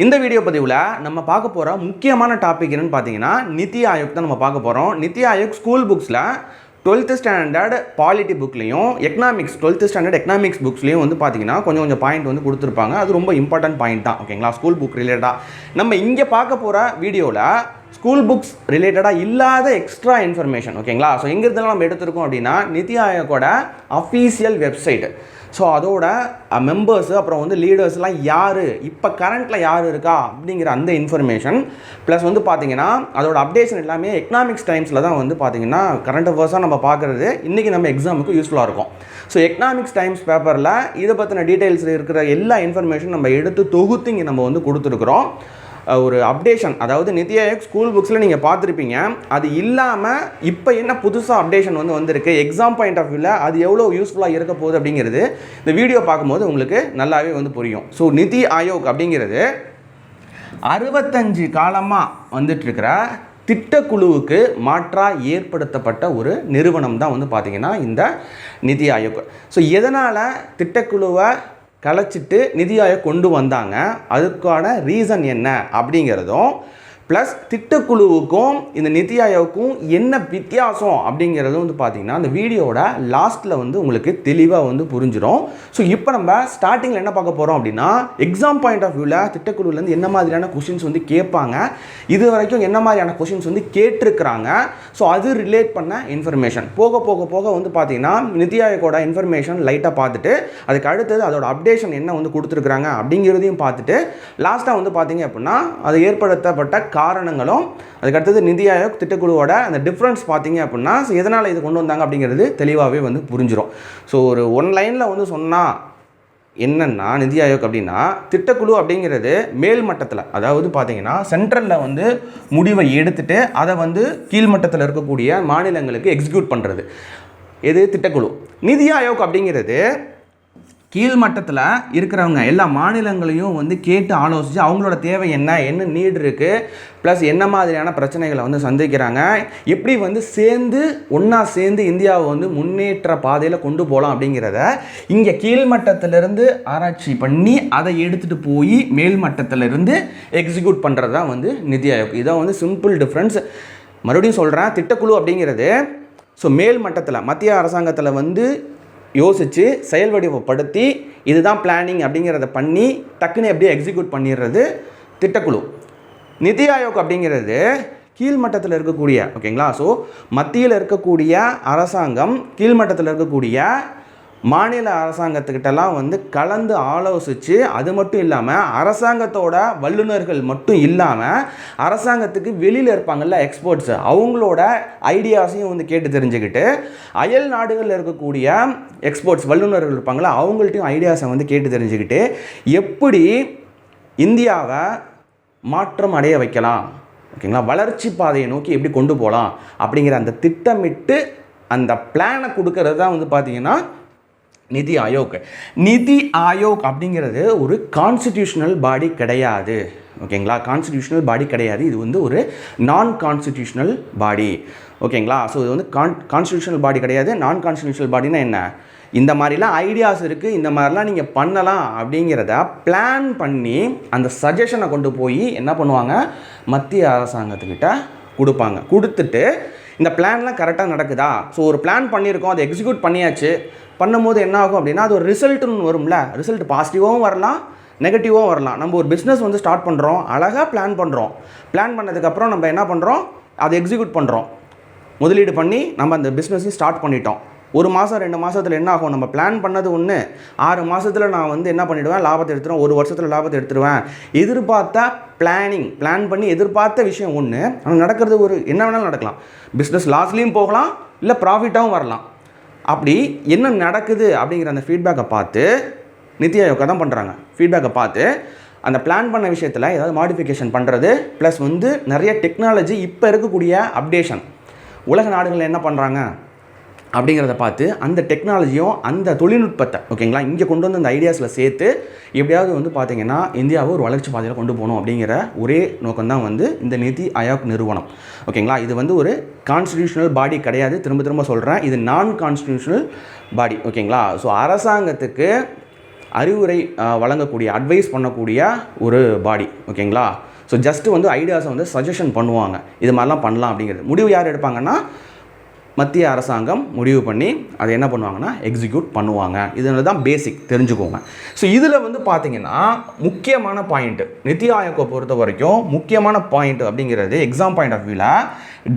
இந்த வீடியோ பதிவில் நம்ம பார்க்க போகிற முக்கியமான டாபிக் என்னன்னு பார்த்தீங்கன்னா நிதி ஆயோக் தான் நம்ம பார்க்க போகிறோம். நிதி ஆயோக் ஸ்கூல் புக்ஸில் 12th ஸ்டாண்டர்ட் பாலிட்டி புக்லேயும் எக்கனாமிக்ஸ் 12th ஸ்டாண்டர்ட் எக்கனாமிக்ஸ் புக்ஸ்லேயும் வந்து பார்த்தீங்கன்னா கொஞ்சம் பாயிண்ட் வந்து கொடுத்துருப்பாங்க. அது ரொம்ப இம்பார்ட்டன்ட் பாயிண்ட் தான். ஓகேங்களா, ஸ்கூல் புக் ரிலேட்டடாக நம்ம இங்கே பார்க்க போகிற வீடியோவில் ஸ்கூல் புக்ஸ் ரிலேட்டடாக இல்லாத எக்ஸ்ட்ரா இன்ஃபர்மேஷன். ஓகேங்களா, ஸோ எங்கிருந்தாலும் நம்ம எடுத்துருக்கோம் அப்படின்னா நிதி ஆயோக்கோட அஃபீஷியல் வெப்சைட். ஸோ அதோட மெம்பர்ஸு அப்புறம் வந்து லீடர்ஸ்லாம் யார், இப்போ கரண்ட்டில் யார் இருக்கா அப்படிங்கிற அந்த இன்ஃபர்மேஷன் ப்ளஸ் வந்து பார்த்திங்கன்னா அதோட அப்டேஷன் எல்லாமே எக்கனாமிக்ஸ் டைம்ஸில் தான் வந்து பார்த்திங்கன்னா கரண்ட் அஃபேர்ஸாக நம்ம பார்க்குறது இன்றைக்கி நம்ம எக்ஸாமுக்கு யூஸ்ஃபுல்லாக இருக்கும். ஸோ எக்கனாமிக்ஸ் டைம்ஸ் பேப்பரில் இதை பற்றின டீட்டெயில்ஸ் இருக்கிற எல்லா இன்ஃபர்மேஷன் நம்ம எடுத்து தொகுத்து இங்கே நம்ம வந்து கொடுத்துருக்குறோம். ஒரு அப்டேஷன், அதாவது நிதி ஆயோக் ஸ்கூல் புக்ஸில் நீங்கள் பார்த்துருப்பீங்க. அது இல்லாமல் இப்போ என்ன புதுசாக அப்டேஷன் வந்து வந்திருக்கு, எக்ஸாம் பாயிண்ட் ஆஃப் வியூவில் அது எவ்வளோ யூஸ்ஃபுல்லாக இருக்க போகுது அப்படிங்கிறது இந்த வீடியோ பார்க்கும்போது உங்களுக்கு நல்லாவே வந்து புரியும். ஸோ நிதி ஆயோக் அப்படிங்கிறது 65 காலமாக வந்துட்டுருக்கிற திட்டக்குழுவுக்கு மாற்றாக ஏற்படுத்தப்பட்ட ஒரு நிறுவனம் தான் வந்து பார்த்திங்கன்னா இந்த நிதி ஆயோக். ஸோ எதனால் திட்டக்குழுவை கலைச்சிட்டு நிதி ஆயோக் கொண்டு வந்தாங்க, அதுக்கான ரீசன் என்ன அப்படிங்கிறதும் ப்ளஸ் திட்டக்குழுவுக்கும் இந்த நிதி ஆயோக்கும் என்ன வித்தியாசம் அப்படிங்கிறதும் வந்து பார்த்திங்கன்னா அந்த வீடியோட லாஸ்ட்டில் வந்து உங்களுக்கு தெளிவாக வந்து புரிஞ்சிடும். ஸோ இப்போ நம்ம ஸ்டார்டிங்கில் என்ன பார்க்க போகிறோம் அப்படின்னா எக்ஸாம் பாயிண்ட் ஆஃப் வியூவில் திட்டக்குழுவிலேருந்து என்ன மாதிரியான கொஷின்ஸ் வந்து கேட்பாங்க, இது வரைக்கும் என்ன மாதிரியான கொஷின்ஸ் வந்து கேட்டிருக்கிறாங்க, ஸோ அது ரிலேட் பண்ண இன்ஃபர்மேஷன் போக போக போக வந்து பார்த்திங்கன்னா நிதி ஆயோக்கோட இன்ஃபர்மேஷன் லைட்டாக பார்த்துட்டு அதுக்கு அடுத்தது அதோட அப்டேஷன் என்ன வந்து கொடுத்துருக்குறாங்க அப்படிங்கிறதையும் பார்த்துட்டு லாஸ்ட்டாக வந்து பார்த்திங்க அப்படின்னா அது ஏற்படுத்தப்பட்ட காரணங்களும் அதுக்கடுத்தது நிதி ஆயோக் திட்டக்குழுவோட அந்த டிஃப்ரென்ஸ் பார்த்தீங்க அப்படின்னா எதனால் இது கொண்டு வந்தாங்க அப்படிங்கிறது தெளிவாகவே வந்து புரிஞ்சிடும். ஸோ ஒரு ஒன் லைனில் வந்து சொன்னால் என்னென்னா நிதி ஆயோக் அப்படின்னா திட்டக்குழு அப்படிங்கிறது மேல் மட்டத்தில், அதாவது பார்த்தீங்கன்னா சென்ட்ரலில் வந்து முடிவை எடுத்துட்டு அதை வந்து கீழ்மட்டத்தில் இருக்கக்கூடிய மாநிலங்களுக்கு எக்ஸிக்யூட் பண்ணுறது எது திட்டக்குழு. நிதி ஆயோக் அப்படிங்கிறது கீழ்மட்டத்தில் இருக்கிறவங்க எல்லா மாநிலங்களையும் வந்து கேட்டு ஆலோசித்து அவங்களோட தேவை என்ன நீட் இருக்குது, ப்ளஸ் என்ன மாதிரியான பிரச்சனைகளை வந்து சந்திக்கிறாங்க, எப்படி வந்து ஒன்றா சேர்ந்து இந்தியாவை வந்து முன்னேற்ற பாதையில் கொண்டு போகலாம் அப்படிங்கிறத இங்கே கீழ்மட்டத்திலிருந்து ஆராய்ச்சி பண்ணி அதை எடுத்துகிட்டு போய் மேல்மட்டத்திலிருந்து எக்ஸிக்யூட் பண்ணுறது தான் வந்து நிதி ஆயோக். இதான் வந்து சிம்பிள் டிஃப்ரென்ஸ். மறுபடியும் சொல்கிறேன், திட்டக்குழு அப்படிங்கிறது ஸோ மேல் மட்டத்தில் மத்திய அரசாங்கத்தில் வந்து யோசித்து செயல் வடிவப்படுத்தி இதுதான் பிளானிங் அப்படிங்கிறத பண்ணி டக்குன்னு எப்படியே எக்ஸிக்யூட் பண்ணிடுறது திட்டக்குழு. நிதி ஆயோக் அப்படிங்கிறது கீழ்மட்டத்தில் இருக்கக்கூடிய, ஓகேங்களா, ஸோ மத்தியில் இருக்கக்கூடிய அரசாங்கம் கீழ்மட்டத்தில் இருக்கக்கூடிய மாநில அரசாங்கத்துக்கிட்டலாம் வந்து கலந்து ஆலோசித்து, அது மட்டும் இல்லாமல் அரசாங்கத்தோட வல்லுநர்கள் மட்டும் இல்லாமல் அரசாங்கத்துக்கு வெளியில் இருப்பாங்கள்ல எக்ஸ்பர்ட்ஸ், அவங்களோட ஐடியாஸையும் வந்து கேட்டு தெரிஞ்சுக்கிட்டு அயல் நாடுகளில் இருக்கக்கூடிய எக்ஸ்பர்ட்ஸ் வல்லுநர்கள் இருப்பாங்களா அவங்கள்ட்டையும் ஐடியாஸை வந்து கேட்டு தெரிஞ்சுக்கிட்டு எப்படி இந்தியாவை மாற்றம் அடைய வைக்கலாம், ஓகேங்களா, வளர்ச்சி பாதையை நோக்கி எப்படி கொண்டு போகலாம் அப்படிங்கிற அந்த திட்டமிட்டு அந்த பிளானை கொடுக்கறது தான் வந்து பார்த்திங்கன்னா நிதி ஆயோக். நிதி ஆயோக் அப்படிங்கிறது ஒரு கான்ஸ்டிடியூஷனல் பாடி கிடையாது, ஓகேங்களா, கான்ஸ்டிடியூஷனல் பாடி கிடையாது. இது வந்து ஒரு நான் கான்ஸ்டிடியூஷனல் பாடி, ஓகேங்களா. ஸோ இது வந்து கான்ஸ்டிடியூஷனல் பாடி கிடையாது. நான் கான்ஸ்டிடியூஷனல் பாடினா என்ன, இந்த மாதிரிலாம் ஐடியாஸ் இருக்குது, இந்த மாதிரிலாம் நீங்கள் பண்ணலாம் அப்படிங்கிறத பிளான் பண்ணி அந்த சஜஷனை கொண்டு போய் என்ன பண்ணுவாங்க மத்திய அரசாங்கத்துக்கிட்ட கொடுப்பாங்க. கொடுத்துட்டு இந்த பிளான்லாம் கரெக்டாக நடக்குதா, ஸோ ஒரு பிளான் பண்ணியிருக்கோம், அதை எக்ஸிக்யூட் பண்ணியாச்சு, பண்ணும்போது என்ன ஆகும் அப்படின்னா அது ஒரு ரிசல்ட்டுன்னு வரும்ல, ரிசல்ட் பாசிட்டிவாகவும் வரலாம் நெகட்டிவாகவும் வரலாம். நம்ம ஒரு பிஸ்னஸ் வந்து ஸ்டார்ட் பண்ணுறோம், அழகாக பிளான் பண்ணுறோம், பிளான் பண்ணதுக்கப்புறம் நம்ம என்ன பண்ணுறோம் அதை எக்ஸிக்யூட் பண்ணுறோம், முதலீடு பண்ணி நம்ம அந்த பிஸ்னஸையும் ஸ்டார்ட் பண்ணிட்டோம். 1 மாதம் 2 மாதத்தில் என்ன ஆகும், நம்ம பிளான் பண்ணது ஒன்று, 6 மாதத்தில் நான் வந்து என்ன பண்ணிவிடுவேன் லாபத்தை எடுத்துருவேன், 1 வருஷத்தில் லாபத்தை எடுத்துருவேன். எதிர்பார்த்த பிளான் பண்ணி எதிர்பார்த்த விஷயம் ஒன்று, ஆனால் நடக்கிறது ஒரு என்ன வேணாலும் நடக்கலாம், பிஸ்னஸ் லாஸ்லேயும் போகலாம், இல்லை ப்ராஃபிட்டாகவும் வரலாம். அப்படி என்ன நடக்குது அப்படிங்கிற அந்த ஃபீட்பேக்கை பார்த்து நிதி ஆயோக்கா தான் பண்ணுறாங்க. ஃபீட்பேக்கை பார்த்து அந்த பிளான் பண்ண விஷயத்தில் ஏதாவது மாடிஃபிகேஷன் பண்ணுறது, ப்ளஸ் வந்து நிறைய டெக்னாலஜி இப்போ இருக்கக்கூடிய அப்டேஷன் உலக நாடுகளில் என்ன பண்ணுறாங்க அப்படிங்கிறத பார்த்து அந்த டெக்னாலஜியும் அந்த தொழில்நுட்பத்தை, ஓகேங்களா, இங்கே கொண்டு வந்து அந்த ஐடியாஸில் சேர்த்து எப்படியாவது வந்து பார்த்திங்கன்னா இந்தியாவை ஒரு வளர்ச்சி பாதையில் கொண்டு போகணும் அப்படிங்கிற ஒரே நோக்கம்தான் வந்து இந்த நிதி ஆயோக் நிறுவனம், ஓகேங்களா. இது வந்து ஒரு கான்ஸ்டிடியூஷனல் பாடி கிடையாது, திரும்ப சொல்கிறேன், இது நான் கான்ஸ்டிடியூஷனல் பாடி, ஓகேங்களா. ஸோ அரசாங்கத்துக்கு அறிவுரை வழங்கக்கூடிய அட்வைஸ் பண்ணக்கூடிய ஒரு பாடி. ஓகேங்களா? ஸோ ஜஸ்ட்டு வந்து ஐடியாஸை வந்து சஜஷன் பண்ணுவாங்க, இது மாதிரிலாம் பண்ணலாம் அப்படிங்கிறது. முடிவு யார் எடுப்பாங்கன்னா மத்திய அரசாங்கம் முடிவு பண்ணி அதை என்ன பண்ணுவாங்கன்னா எக்ஸிக்யூட் பண்ணுவாங்க. இதில் தான் பேசிக் தெரிஞ்சுக்கோங்க. ஸோ இதில் வந்து பார்த்திங்கன்னா முக்கியமான பாயிண்ட்டு நித்தி ஆயோக்கை பொறுத்த வரைக்கும் முக்கியமான பாயிண்ட் அப்படிங்கிறது எக்ஸாம் பாயிண்ட் ஆஃப் வியூவில்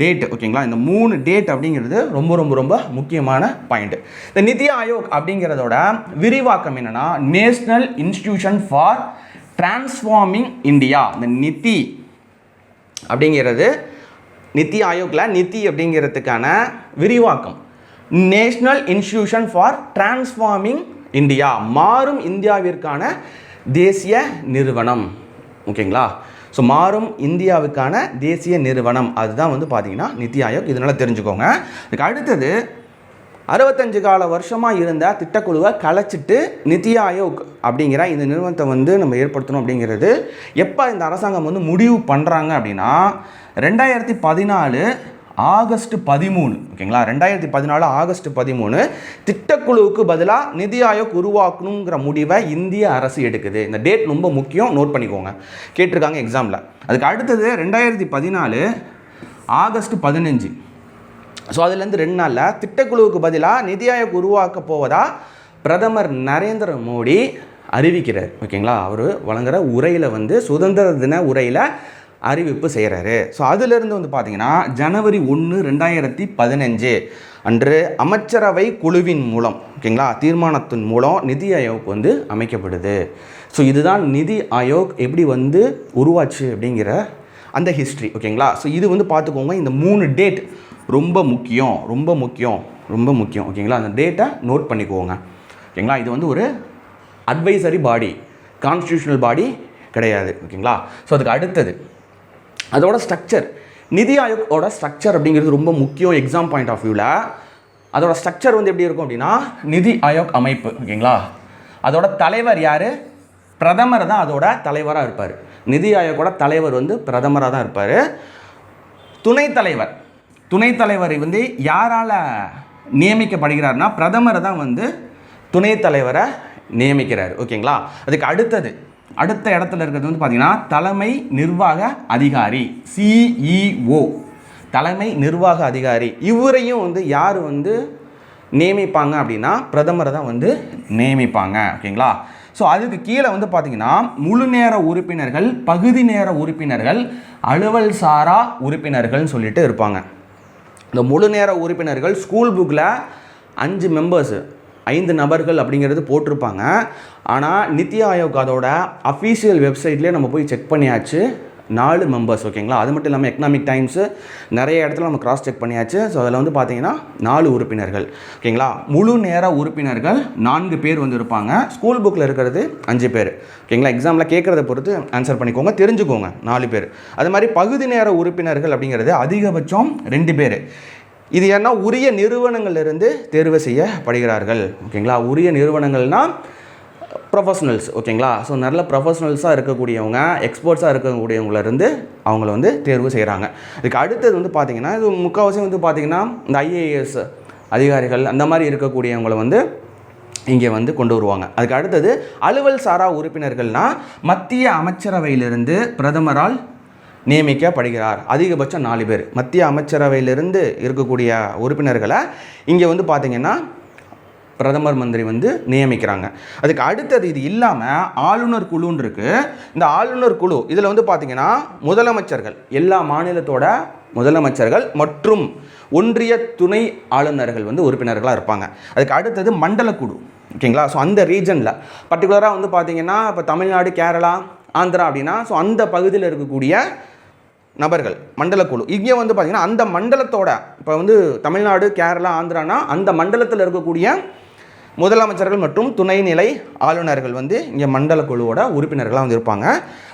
டேட். ஓகேங்களா? இந்த 3 டேட் அப்படிங்கிறது ரொம்ப ரொம்ப ரொம்ப முக்கியமான பாயிண்ட்டு. இந்த நித்தி ஆயோக் அப்படிங்கிறதோட விரிவாக்கம் என்னென்னா national institution for transforming India. இந்த நித்தி அப்படிங்கிறது நித்தி ஆயோக்கில் நித்தி அப்படிங்கிறதுக்கான விரிவாக்கம் national institution for transforming India, மாறும் இந்தியாவிற்கான தேசிய நிறுவனம். ஓகேங்களா? ஸோ மாறும் இந்தியாவுக்கான தேசிய நிறுவனம் அதுதான் வந்து பார்த்திங்கன்னா நித்தி ஆயோக். இதனால் தெரிஞ்சுக்கோங்க. அதுக்கு அடுத்தது 65 வருஷமாக இருந்த திட்டக்குழுவை கலைச்சிட்டு நித்தி ஆயோக் அப்படிங்கிற இந்த நிறுவனத்தை வந்து நம்ம ஏற்படுத்தணும் அப்படிங்கிறது எப்போ இந்த அரசாங்கம் வந்து முடிவு பண்ணுறாங்க அப்படின்னா 2014 ஆகஸ்ட் 13. ஓகேங்களா? 2014 ஆகஸ்ட் 13 திட்டக்குழுவுக்கு பதிலாக நிதி ஆயோக் உருவாக்கணுங்கிற முடிவை இந்திய அரசு எடுக்குது. இந்த டேட் ரொம்ப முக்கியம், நோட் பண்ணிக்கோங்க, கேட்டிருக்காங்க எக்ஸாமில். அதுக்கு அடுத்தது 2014 ஆகஸ்ட் 15. ஸோ அதுலேருந்து 2 நாளில் திட்டக்குழுவுக்கு பதிலாக நிதி ஆயோக் உருவாக்க போவதா பிரதமர் நரேந்திர மோடி அறிவிக்கிறார். ஓகேங்களா? அவர் வழங்குகிற உரையில் வந்து சுதந்திர தின உரையில் அறிவிப்பு செய்கிறாரு. ஸோ அதிலிருந்து வந்து பார்த்திங்கன்னா ஜனவரி 1, 2015 அன்று அமைச்சரவை குழுவின் மூலம், ஓகேங்களா, தீர்மானத்தின் மூலம் நிதி ஆயோக் வந்து அமைக்கப்படுது. ஸோ இதுதான் நிதி ஆயோக் எப்படி வந்து உருவாச்சு அப்படிங்கிற அந்த ஹிஸ்ட்ரி. ஓகேங்களா? ஸோ இது வந்து பார்த்துக்கோங்க. இந்த 3 டேட் ரொம்ப முக்கியம், ரொம்ப முக்கியம், ரொம்ப முக்கியம். ஓகேங்களா? அந்த டேட்டை நோட் பண்ணிக்கோங்க. ஓகேங்களா? இது வந்து ஒரு அட்வைசரி பாடி, கான்ஸ்டியூஷனல் பாடி கிடையாது. ஓகேங்களா? ஸோ அதுக்கு அடுத்தது அதோட ஸ்ட்ரக்சர், நிதி ஆயோக்கோட ஸ்ட்ரக்சர் அப்படிங்கிறது ரொம்ப முக்கியம் எக்ஸாம் பாயிண்ட் ஆஃப் வியூவில். அதோட ஸ்ட்ரக்சர் வந்து எப்படி இருக்கும் அப்படின்னா நிதி ஆயோக் அமைப்பு. ஓகேங்களா? அதோட தலைவர் யார்? பிரதமர் தான் அதோட தலைவராக இருப்பார். நிதி ஆயோக்கோட தலைவர் வந்து பிரதமராக தான் இருப்பார். துணைத் தலைவர் வந்து யாரால் நியமிக்கப்படுகிறார்னா பிரதமர் தான் வந்து துணைத் தலைவரை நியமிக்கிறார். ஓகேங்களா? அதுக்கு அடுத்த இடத்துல இருக்கிறது வந்து பார்த்திங்கன்னா தலைமை நிர்வாக அதிகாரி, CEO, தலைமை நிர்வாக அதிகாரி. இவரையும் வந்து யார் வந்து நியமிப்பாங்க அப்படின்னா பிரதமரை தான் வந்து நியமிப்பாங்க. ஓகேங்களா? ஸோ அதுக்கு கீழே வந்து பார்த்திங்கன்னா முழு நேர உறுப்பினர்கள், பகுதி நேர உறுப்பினர்கள், அலுவல் சாரா உறுப்பினர்கள்னு சொல்லிட்டு இருப்பாங்க. இந்த முழு நேர உறுப்பினர்கள் ஸ்கூல் புக்கில் 5 மெம்பர்ஸு, 5 நபர்கள் அப்படிங்கிறது போட்டிருப்பாங்க. ஆனால் நித்தி ஆயோக் அதோட அஃபீஷியல் வெப்சைட்லேயே நம்ம போய் செக் பண்ணியாச்சு, 4 மெம்பர்ஸ். ஓகேங்களா? அது மட்டும் இல்லாமல் எக்கனாமிக் டைம்ஸு நிறைய இடத்துல நம்ம கிராஸ் செக் பண்ணியாச்சு. ஸோ அதில் வந்து பார்த்தீங்கன்னா 4 உறுப்பினர்கள். ஓகேங்களா? முழு நேர உறுப்பினர்கள் 4 பேர் வந்து இருப்பாங்க. ஸ்கூல் புக்கில் இருக்கிறது 5 பேர். ஓகேங்களா? எக்ஸாமில் கேட்குறத பொறுத்து ஆன்சர் பண்ணிக்கோங்க, தெரிஞ்சுக்கோங்க. 4 பேர். அது மாதிரி பகுதி நேர உறுப்பினர்கள் அப்படிங்கிறது அதிகபட்சம் 2 பேர். இது ஏன்னா உரிய நிறுவனங்களிலிருந்து தேர்வு செய்யப்படுகிறார்கள். ஓகேங்களா? உரிய நிறுவனங்கள்னால் ப்ரொஃபஷனல்ஸ். ஓகேங்களா? ஸோ நல்ல ப்ரொஃபஷனல்ஸாக இருக்கக்கூடியவங்க, எக்ஸ்பர்ட்ஸாக இருக்கக்கூடியவங்களிருந்து அவங்கள வந்து தேர்வு செய்கிறாங்க. இதுக்கு அடுத்தது வந்து பார்த்திங்கன்னா இது முக்கால்வாசி வந்து பார்த்திங்கன்னா இந்த IAS அதிகாரிகள் அந்த மாதிரி இருக்கக்கூடியவங்களை வந்து இங்கே வந்து கொண்டு வருவாங்க. அதுக்கு அடுத்தது அலுவல் சாரா உறுப்பினர்கள்னால் மத்திய அமைச்சரவையிலிருந்து பிரதமரால் நியமிக்கப்படுகிறார். அதிகபட்சம் 4 பேர் மத்திய அமைச்சரவையிலிருந்து இருக்கக்கூடிய உறுப்பினர்களை இங்கே வந்து பார்த்திங்கன்னா பிரதமர் மந்திரி வந்து நியமிக்கிறாங்க. அதுக்கு அடுத்தது இது இல்லாமல் ஆளுநர் குழுன்னு இருக்குது. இந்த ஆளுநர் குழு இதில் வந்து பார்த்திங்கன்னா முதலமைச்சர்கள், எல்லா மாநிலத்தோட முதலமைச்சர்கள் மற்றும் ஒன்றிய துணை ஆளுநர்கள் வந்து உறுப்பினர்களாக இருப்பாங்க. அதுக்கு அடுத்தது மண்டல குழு. ஓகேங்களா? ஸோ அந்த ரீஜனில் பர்டிகுலராக வந்து பார்த்திங்கன்னா இப்போ தமிழ்நாடு, கேரளா, ஆந்திரா அப்படின்னா ஸோ அந்த பகுதியில் இருக்கக்கூடிய நபர்கள் மண்டலக்குழு. இங்கே வந்து பார்த்திங்கன்னா அந்த மண்டலத்தோட இப்போ வந்து தமிழ்நாடு, கேரளா, ஆந்திரானா அந்த மண்டலத்தில் இருக்கக்கூடிய முதலமைச்சர்கள் மற்றும் துணைநிலை ஆளுநர்கள் வந்து இங்கே மண்டல குழுவோட உறுப்பினர்களாக வந்து இருப்பாங்க.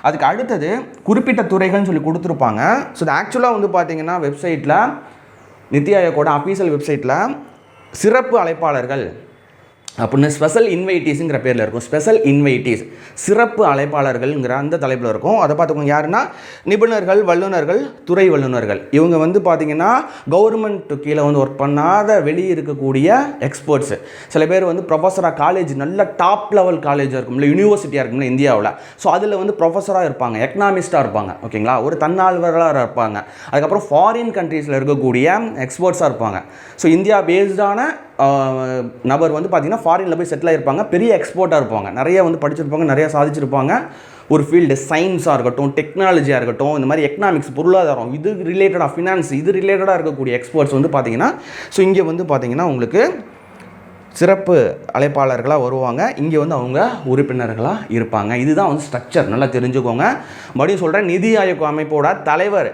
அதுக்கு அடுத்தது குறிப்பிட்ட துறைகள்னு சொல்லி கொடுத்துருப்பாங்க. ஸோ இது ஆக்சுவலாக வந்து பார்த்திங்கன்னா வெப்சைட்டில் நித்தி ஆயோக்கோட அஃபீஷியல் வெப்சைட்டில் சிறப்பு அழைப்பாளர்கள் அப்படின்னு ஸ்பெஷல் இன்வைட்டீஸுங்கிற பேரில் இருக்கும். ஸ்பெஷல் இன்வைட்டீஸ் சிறப்பு அழைப்பாளர்கள்ங்கிற அந்த தலைப்பில் இருக்கும். அதை பார்த்துக்கோங்க. யாருன்னா நிபுணர்கள், வல்லுநர்கள், துறை வல்லுநர்கள். இவங்க வந்து பார்த்திங்கன்னா கவர்மெண்ட்டு கீழே வந்து ஒர்க் பண்ணாத வெளியே இருக்கக்கூடிய எக்ஸ்பர்ட்ஸு. சில பேர் வந்து ப்ரொஃபஸராக காலேஜ் நல்ல டாப் லெவல் காலேஜாக இருக்கும்ல, யூனிவர்சிட்டியாக இருக்கும்ல இந்தியாவில். ஸோ அதில் வந்து ப்ரொஃபஸராக இருப்பாங்க, எக்கனாமிஸ்ட்டாக இருப்பாங்க, ஓகேங்களா, ஒரு தன்னார்வலராக இருப்பாங்க. அதுக்கப்புறம் ஃபாரின் கண்ட்ரீஸில் இருக்கக்கூடிய எக்ஸ்பர்ட்ஸாக இருப்பாங்க. ஸோ இந்தியா பேஸ்டான நபர் வந்து பார்த்திங்கன்னா ஃபாரினில் போய் செட்டில் ஆகிருப்பாங்க, பெரிய எக்ஸ்போர்ட்டாக இருப்பாங்க, நிறைய வந்து படிச்சிருப்பாங்க, நிறையா சாதிச்சிருப்பாங்க. ஒரு ஃபீல்டு சயின்ஸாக இருக்கட்டும், டெக்னாலஜியாக இருக்கட்டும், இந்த மாதிரி எக்கனாமிக்ஸ், பொருளாதாரம், இது ரிலேட்டடாக ஃபினான்ஸ், இது ரிலேட்டடாக இருக்கக்கூடிய எக்ஸ்பர்ட்ஸ் வந்து பார்த்திங்கன்னா ஸோ இங்கே வந்து பார்த்திங்கன்னா உங்களுக்கு சிறப்பு அழைப்பாளர்களாக வருவாங்க. இங்கே வந்து அவங்க உறுப்பினர்களாக இருப்பாங்க. இதுதான் வந்து ஸ்ட்ரக்சர், நல்லா தெரிஞ்சுக்கோங்க. மறுபடியும் சொல்கிறேன், நிதி ஆயோக் அமைப்போட தலைவர்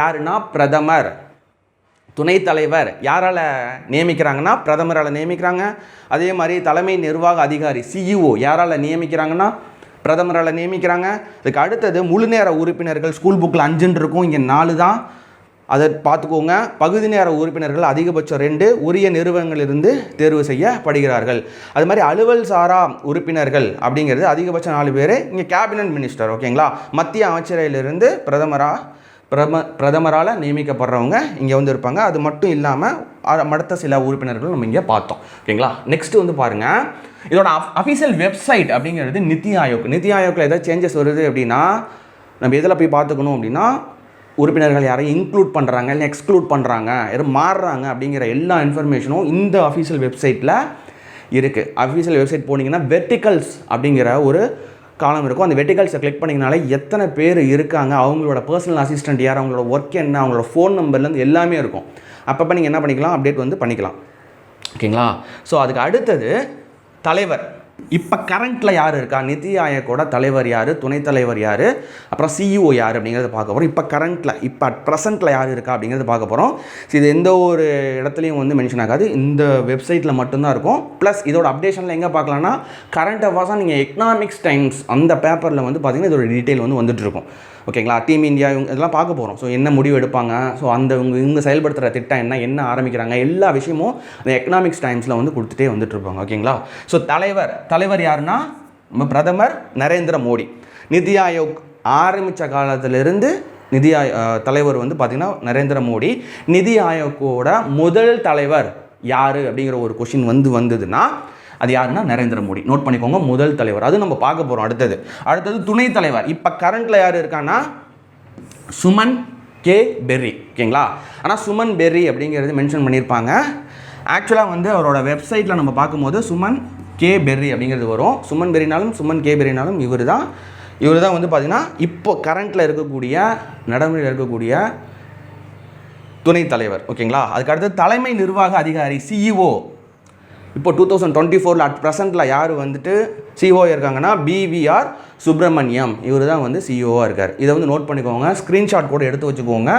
யாருன்னா பிரதமர். துணைத் தலைவர் யாரால் நியமிக்கிறாங்கன்னா பிரதமரால் நியமிக்கிறாங்க. அதே மாதிரி தலைமை நிர்வாக அதிகாரி சிஇஓ யாரால் நியமிக்கிறாங்கன்னா பிரதமரால் நியமிக்கிறாங்க. அதுக்கு அடுத்தது முழு நேர உறுப்பினர்கள் ஸ்கூல் புக்கில் 5 இருக்கும், இங்கே 4 தான். அதை பார்த்துக்கோங்க. பகுதி நேர உறுப்பினர்கள் அதிகபட்சம் 2 உரிய நிறுவனங்களிலிருந்து தேர்வு செய்யப்படுகிறார்கள். அது மாதிரி அலுவல் சாரா உறுப்பினர்கள் அப்படிங்கிறது அதிகபட்சம் 4 பேர். இங்கே கேபினட் மினிஸ்டர், ஓகேங்களா, மத்திய அமைச்சரையிலிருந்து பிரதமரால் நியமிக்கப்படுறவங்க இங்கே வந்து இருப்பாங்க. அது மட்டும் இல்லாமல் அடுத்த சில உறுப்பினர்கள் நம்ம இங்கே பார்த்தோம், ஓகேங்களா. நெக்ஸ்ட் வந்து பாருங்கள், இதோட அஃபீஷியல் வெப்சைட் அப்படிங்கிறது நிதி ஆயோக். நிதி ஆயோக்கில் ஏதாவது சேஞ்சஸ் வருது அப்படின்னா நம்ம எதில் போய் பார்த்துக்கணும் அப்படின்னா, உறுப்பினர்கள் யாரையும் இன்க்ளூட் பண்ணுறாங்க இல்லை எக்ஸ்க்ளூட் பண்ணுறாங்க, யாரும் மாறுறாங்க அப்படிங்கிற எல்லா இன்ஃபர்மேஷனும் இந்த அஃபீஷியல் வெப்சைட்டில் இருக்குது. அஃபீஷியல் வெப்சைட் போனீங்கன்னா வெர்டிகல்ஸ் அப்படிங்கிற ஒரு காலம் இருக்கும். அந்த வெர்டிகல்ஸை கிளிக் பண்ணிங்கனாலே எத்தனை பேர் இருக்காங்க, அவங்களோட பர்சனல் அசிஸ்டன்ட் யார், அவங்களோட ஒர்க் என்ன, அவங்களோட ஃபோன் நம்பர்லேருந்து எல்லாமே இருக்கும். அப்பப்போ நீங்கள் என்ன பண்ணிக்கலாம், அப்டேட் வந்து பண்ணிக்கலாம், ஓகேங்களா. ஸோ அதுக்கு அடுத்தது தலைவர். இப்போ கரண்ட்டில் யார் இருக்கா, நிதி ஆயோக்கோட தலைவர் யார், துணைத் தலைவர் யார், அப்புறம் சிஇஓ யார் அப்படிங்கிறத பார்க்க போகிறோம். இப்போ கரண்ட்டில், இப்போ ப்ரெசென்ட்டில் யார் இருக்கா அப்படிங்கிறத பார்க்க போகிறோம். ஸோ இது எந்த ஒரு இடத்துலையும் வந்து மென்ஷன் ஆகாது, இந்த வெப்சைட்டில் மட்டும்தான் இருக்கும். ப்ளஸ் இதோட அப்டேஷனில் எங்கே பார்க்கலான்னா, கரண்ட் அஃபேர்ஸாக நீங்கள் எக்கனாமிக்ஸ் டைம்ஸ் அந்த பேப்பரில் வந்து பார்த்திங்கன்னா இதோட டீட்டெயில் வந்து வந்துட்டுருக்கும், ஓகேங்களா. டீம் இந்தியா இவங்க இதெல்லாம் பார்க்க போகிறோம். ஸோ என்ன முடிவு எடுப்பாங்க, ஸோ அந்த இவங்க செயல்படுத்துகிற திட்டம் என்ன ஆரம்பிக்கிறாங்க, எல்லா விஷயமும் அந்த எக்கனாமிக்ஸ் டைம்ஸில் வந்து கொடுத்துட்டே வந்துட்டுருப்பாங்க, ஓகேங்களா. ஸோ தலைவர் யாருன்னா நம்ம பிரதமர் நரேந்திர மோடி. நிதி ஆயோக் ஆரம்பித்த காலத்திலிருந்து தலைவர் வந்து பார்த்திங்கன்னா நரேந்திர மோடி. நிதி ஆயோக்கோட முதல் தலைவர் யார் அப்படிங்கிற ஒரு கொஷின் வந்ததுன்னா அது யாருன்னா நரேந்திர மோடி. நோட் பண்ணிக்கோங்க, முதல் தலைவர். அது நம்ம பார்க்க போகிறோம். அடுத்தது துணைத் தலைவர். இப்போ கரண்ட்டில் யார் இருக்கான்னா சுமன் கே பெர்ரி, ஓகேங்களா. ஆனால் சுமன் பெர்ரி அப்படிங்கிறது மென்ஷன் பண்ணியிருப்பாங்க. ஆக்சுவலாக வந்து அவரோட வெப்சைட்டில் நம்ம பார்க்கும்போது சுமன் கே பெர்ரி அப்படிங்கிறது வரும். சுமன் பெர்ரினாலும் சுமன் கே பெர்ரினாலும் இவர் தான் வந்து பார்த்திங்கன்னா இப்போ கரண்ட்டில் இருக்கக்கூடிய நடைமுறையில் இருக்கக்கூடிய துணைத் தலைவர், ஓகேங்களா. அதுக்கு அடுத்து தலைமை நிர்வாக அதிகாரி சிஇஓ. இப்போ 2024 அட் ப்ரெசென்ட்டில் யார் வந்துட்டு சிஓ இருக்காங்கன்னா பிவிஆர் சுப்பிரமணியம். இவர் தான் வந்து சிஓவாக இருக்கார். இதை வந்து நோட் பண்ணிக்கோங்க, ஸ்க்ரீன்ஷாட் கூட எடுத்து வச்சுக்கோங்க,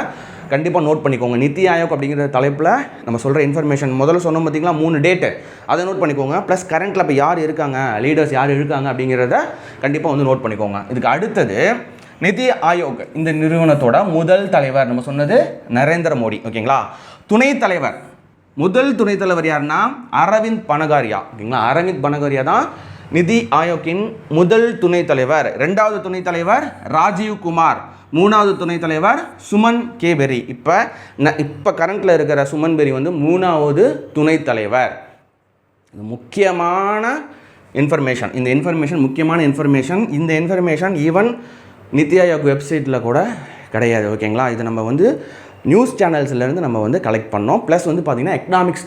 கண்டிப்பாக நோட் பண்ணிக்கோங்க. நிதி ஆயோக் அப்படிங்கிற தலைப்பில் நம்ம சொல்கிற இன்ஃபர்மேஷன் முதல்ல சொன்னோம் பார்த்திங்களா, 3 டேட்டு, அதை நோட் பண்ணிக்கோங்க. ப்ளஸ் கரண்ட்டில் இப்போ யார் இருக்காங்க, லீடர்ஸ் யார் இருக்காங்க அப்படிங்கிறத கண்டிப்பாக வந்து நோட் பண்ணிக்கோங்க. இதுக்கு அடுத்தது நிதி ஆயோக் இந்த நிறுவனத்தோட முதல் தலைவர் நம்ம சொன்னது நரேந்திர மோடி, ஓகேங்களா. துணைத் தலைவர், முதல் துணைத் தலைவர் யாருன்னா அரவிந்த் பனகாரியா, ஓகேங்களா. அரவிந்த் பனகாரியா தான் நிதி ஆயோக்கின் முதல் துணைத் தலைவர். 2வது துணைத் தலைவர் ராஜீவ் குமார். 3வது துணைத் தலைவர் சுமன் கே பெர்ரி. இப்போ கரண்ட்டில் இருக்கிற சுமன் பெர்ரி வந்து 3வது துணைத் தலைவர். இது முக்கியமான இன்ஃபர்மேஷன். முக்கியமான இன்ஃபர்மேஷன். இந்த இன்ஃபர்மேஷன் ஈவன் நிதி ஆயோக் வெப்சைட்டில் கூட கிடையாது, ஓகேங்களா. இது நம்ம வந்து நியூஸ் சேனல்ஸ்லேருந்து நம்ம வந்து கலெக்ட் பண்ணோம். ப்ளஸ் வந்து பார்த்திங்கன்னா எக்கனாமிக்ஸ்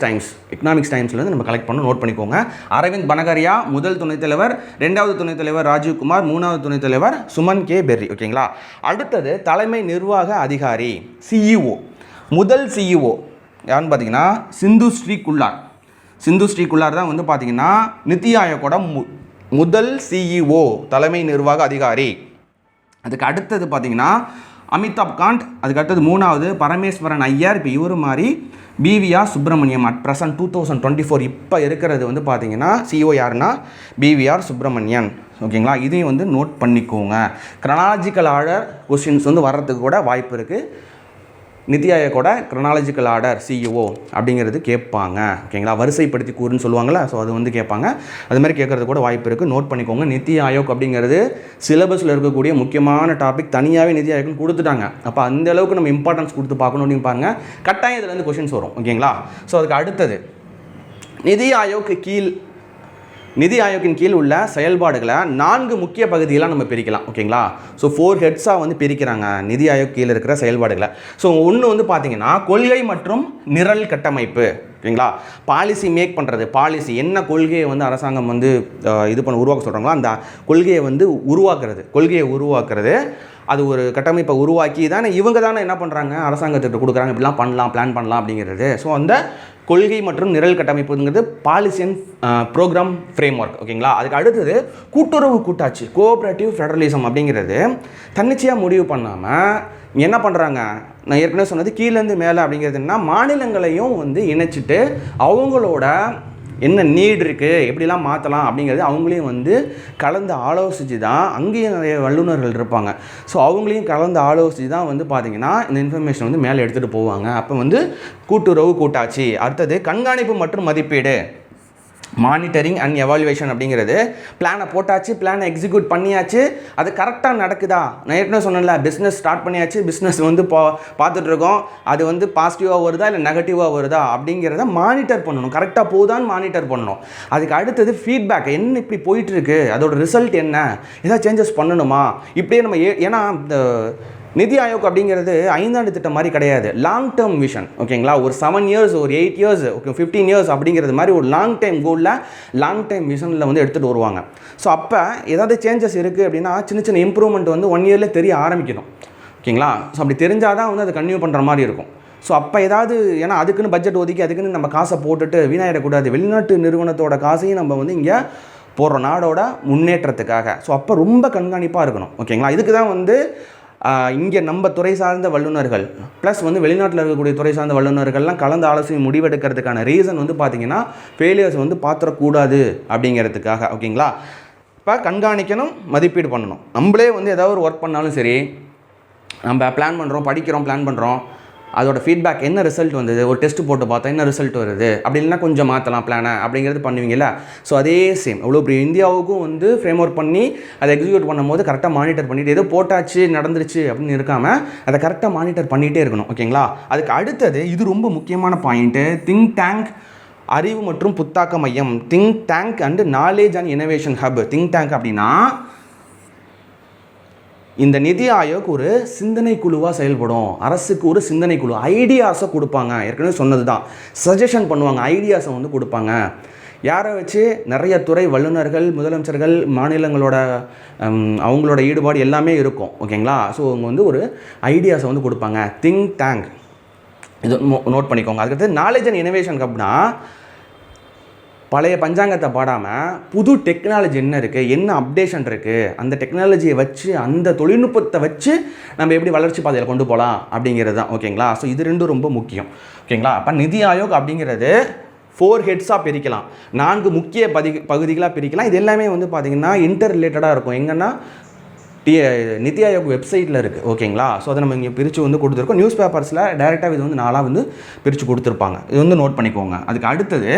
டைம்ஸ்லேருந்து நம்ம கலெக்ட் பண்ணோம். நோட் பண்ணிக்கோங்க. அரவிந்த் பனகாரியா முதல் துணைத் தலைவர், 2வது துணைத் தலைவர் ராஜீவ் குமார், 3வது துணைத் தலைவர் சுமன் கே பெர்ரி, ஓகேங்களா. அடுத்தது தலைமை நிர்வாக அதிகாரி சிஇஓ. முதல் சிஇஓ யாருன்னு பார்த்தீங்கன்னா சிந்து ஸ்ரீ குல்லார் தான் வந்து பார்த்திங்கன்னா நிதி ஆயோக்கோட முதல் சிஇஓ, தலைமை நிர்வாக அதிகாரி. அதுக்கு அடுத்தது பார்த்திங்கன்னா அமிதாப் காந்த். அதுக்கு அடுத்தது 3வது பரமேஸ்வரன் ஐயர். இப்போ இவர் மாதிரி பிவிஆர் சுப்பிரமணியம். அட் ப்ரெசன்ட் 2024 இப்போ இருக்கிறது வந்து பார்த்தீங்கன்னா சிஓ யாருன்னா பிவிஆர் சுப்பிரமணியன், ஓகேங்களா. இதையும் வந்து நோட் பண்ணிக்கோங்க. க்ரனாலஜிக்கல் ஆர்டர் கொஸ்டின்ஸ் வந்து வர்றதுக்கு கூட வாய்ப்பு இருக்குது. நிதி ஆயோக்கோட க்ரோனாலஜிக்கல் ஆர்டர் சிஇஓ அப்படிங்கிறது கேட்பாங்க. ஓகேங்களா, வரிசைப்படுத்தி கூறுன்னு சொல்லுவாங்களா, ஸோ அது வந்து கேட்பாங்க. அது மாதிரி கேட்குறது கூட வாய்ப்பு இருக்குது. நோட் பண்ணிக்கோங்க. நிதி ஆயோக் அப்படிங்கிறது சிலபஸில் இருக்கக்கூடிய முக்கியமான டாபிக். தனியாகவே நிதி ஆயோக்னு கொடுத்துட்டாங்க. அப்போ அந்த அளவுக்கு நம்ம இம்பார்ட்டன்ஸ் கொடுத்து பார்க்கணும் அப்படின்னு பாருங்கள். கட்டாயம் இதுலேருந்து கொஷின்ஸ் வரும். ஓகேங்களா, ஸோ அதுக்கு அடுத்தது நிதி ஆயோக்கின் கீழ் உள்ள செயல்பாடுகளை 4 முக்கிய பகுதிகளாக நம்ம பிரிக்கலாம். ஓகேங்களா, ஸோ 4 ஹெட்ஸாக வந்து பிரிக்கிறாங்க நிதி ஆயோக் கீழே இருக்கிற செயல்பாடுகளை. ஸோ ஒன்று வந்து பார்த்தீங்கன்னா கொள்கை மற்றும் நிரல் கட்டமைப்பு. ஓகேங்களா, பாலிசி மேக் பண்ணுறது, பாலிசி என்ன கொள்கையை வந்து அரசாங்கம் வந்து உருவாக்க சொல்கிறாங்களோ அந்த கொள்கையை வந்து உருவாக்குறது. அது ஒரு கட்டமைப்பை உருவாக்கி தானே இவங்க தானே என்ன பண்ணுறாங்க, அரசாங்கத்திற்கு கொடுக்குறாங்க, இப்படிலாம் பண்ணலாம், பிளான் பண்ணலாம் அப்படிங்கிறது. ஸோ அந்த கொள்கை மற்றும் நிரல் கட்டமைப்புங்கிறது policy and programme framework. ஓகேங்களா, அதுக்கு அடுத்தது கூட்டுறவு கூட்டாட்சி, கோஆப்ரேட்டிவ் ஃபெடரலிசம் அப்படிங்கிறது தன்னிச்சையாக முடிவு பண்ணாமல் என்ன பண்ணுறாங்க, நான் ஏற்கனவே சொன்னது கீழேருந்து மேலே அப்படிங்கிறதுனா மாநிலங்களையும் வந்து இணைச்சிட்டு அவங்களோட என்ன நீட் இருக்குது, எப்படிலாம் மாற்றலாம் அப்படிங்கிறது அவங்களையும் வந்து கலந்து ஆலோசித்து தான், அங்கேயும் நிறைய வல்லுநர்கள் இருப்பாங்க. ஸோ அவங்களையும் கலந்து ஆலோசித்து தான் வந்து பார்த்திங்கன்னா இந்த இன்ஃபர்மேஷன் வந்து மேலே எடுத்துகிட்டு போவாங்க. அப்போ வந்து கூட்டுறவு கூட்டாட்சி. அடுத்தது கண்காணிப்பு மற்றும் மதிப்பீடு, மானிட்டரிங் அண்ட் எவாலுவேஷன் அப்படிங்கிறது பிளானை போட்டாச்சு, பிளானை எக்ஸிக்யூட் பண்ணியாச்சு, அது கரெக்டாக நடக்குதா. நான் ஏற்கனவே சொன்னேன்ல, பிஸ்னஸ் ஸ்டார்ட் பண்ணியாச்சு, பிஸ்னஸ் வந்து பார்த்துட்ருக்கோம், அது வந்து பாசிட்டிவாக வருதா இல்லை நெகட்டிவாக வருதா அப்படிங்கிறத மானிட்டர் பண்ணணும், கரெக்டாக போகுதான்னு மானிட்டர் பண்ணணும். அதுக்கு அடுத்தது ஃபீட்பேக், என்ன இப்படி போயிட்டுருக்கு, அதோட ரிசல்ட் என்ன, ஏதாவது சேஞ்சஸ் பண்ணணுமா, இப்படியே நம்ம ஏன்னா இந்த நிதி ஆயோக் அப்படிங்கிறது 5 ஆண்டு திட்டம் மாதிரி கிடையாது, லாங் டேர்ம் விஷன். ஓகேங்களா, ஒரு 7 இயர்ஸ், ஒரு 8 இயர்ஸ், ஓகே 15 இயர்ஸ் அப்படிங்கிறது மாதிரி ஒரு லாங் டைம் கோலில், லாங் டைம் விஷனில் வந்து எடுத்துகிட்டு வருவாங்க. ஸோ அப்போ ஏதாவது சேஞ்சஸ் இருக்குது அப்படின்னா சின்ன இம்ப்ரூவ்மெண்ட் வந்து 1 இயர்லேயே தெரிய ஆரம்பிக்கணும். ஓகேங்களா, ஸோ அப்படி தெரிஞ்சால் தான் வந்து அதை கன்டினியூ பண்ணுற மாதிரி இருக்கும். ஸோ அப்போ ஏதாவது, ஏன்னா அதுக்குன்னு பட்ஜெட் ஒதுக்கி அதுக்குன்னு நம்ம காசை போட்டுட்டு வீணாயிடக்கூடாது. வெளிநாட்டு நிறுவனத்தோட காசையும் நம்ம வந்து இங்கே போடுறோம் நாடோட முன்னேற்றத்துக்காக. ஸோ அப்போ ரொம்ப கண்காணிப்பாக இருக்கணும். ஓகேங்களா, இதுக்கு தான் வந்து இங்கே நம்ம துறை சார்ந்த வல்லுநர்கள் ப்ளஸ் வந்து வெளிநாட்டில் இருக்கக்கூடிய துறை சார்ந்த வல்லுநர்கள்லாம் கலந்து ஆலோசனை முடிவெடுக்கிறதுக்கான ரீசன் வந்து பார்த்திங்கன்னா ஃபெயிலியர்ஸ் வந்து பார்த்துடக்கூடாது அப்படிங்கிறதுக்காக. ஓகேங்களா, இப்போ கண்காணிக்கணும், மதிப்பீடு பண்ணணும். நம்மளே வந்து ஏதாவது ஒரு ஒர்க் பண்ணாலும் சரி, நம்ம பிளான் பண்ணுறோம், படிக்கிறோம், பிளான் பண்ணுறோம், அதோட ஃபீட்பேக் என்ன ரிசல்ட் வந்தது, ஒரு டெஸ்ட் போட்டு பார்த்தா என்ன ரிசல்ட் வருது, அப்படி இல்லைனா கொஞ்சம் மாற்றலாம் பிளானை அப்படிங்கிறது பண்ணுவீங்களா. ஸோ அதே சேம் எவ்வளோ பெரிய இந்தியாவுக்கும் வந்து ஃப்ரேம் ஒர்க் பண்ணி அதை எக்ஸிக்யூட் பண்ணும்போது கரெக்டாக மானிட்டர் பண்ணிவிட்டு, ஏதோ போட்டாச்சு நடந்துருச்சு அப்படின்னு இருக்காமல் அதை கரெக்டாக மானிட்டர் பண்ணிகிட்டே இருக்கணும். ஓகேங்களா, அதுக்கு அடுத்தது இது ரொம்ப முக்கியமான பாயிண்ட்டு, திங்க் டேங்க், அறிவு மற்றும் புத்தாக்க மையம், think tank and knowledge and innovation hub. Think tank அப்படின்னா இந்த நிதி ஆயோக் ஒரு சிந்தனை குழுவாக செயல்படும். அரசுக்கு ஒரு சிந்தனை குழு, ஐடியாஸை கொடுப்பாங்க. ஏற்கனவே சொன்னது தான், சஜஷன் பண்ணுவாங்க, ஐடியாஸை வந்து கொடுப்பாங்க. யாரை வச்சு, நிறைய துறை வல்லுநர்கள், முதலமைச்சர்கள், மாநிலங்களோட அவங்களோட ஈடுபாடு எல்லாமே இருக்கும். ஓகேங்களா, ஸோ அவங்க வந்து ஒரு ஐடியாஸை வந்து கொடுப்பாங்க. திங்க் டேங்க், இது நோட் பண்ணிக்கோங்க. அதுக்கடுத்து நாலேஜ் அண்ட் இனோவேஷன் ஹப்னா பழைய பஞ்சாங்கத்தை பாடாமல் புது டெக்னாலஜி என்ன இருக்குது, என்ன அப்டேஷன் இருக்குது, அந்த டெக்னாலஜியை வச்சு, அந்த தொழில்நுட்பத்தை வச்சு நம்ம எப்படி வளர்ச்சி பாதையில் கொண்டு போகலாம் அப்படிங்கிறது தான். ஓகேங்களா, ஸோ இது ரெண்டும் ரொம்ப முக்கியம். ஓகேங்களா, அப்போ நிதி ஆயோக் அப்படிங்கிறது 4 ஹெட்ஸாக பிரிக்கலாம், 4 முக்கிய பகுதிகளாக பிரிக்கலாம். இது எல்லாமே வந்து பார்த்திங்கன்னா இன்டர் ரிலேட்டடாக இருக்கும். எங்கன்னா நிதி ஆயோக் வெப்சைட்டில் இருக்குது. ஓகேங்களா, ஸோ அதை நம்ம இங்கே பிரித்து வந்து கொடுத்துருக்கோம். நியூஸ் பேப்பர்ஸில் டைரெக்டாக இது வந்து 4 வந்து பிரித்து கொடுத்துருப்பாங்க. இது வந்து நோட் பண்ணிக்கோங்க. அதுக்கு அடுத்தது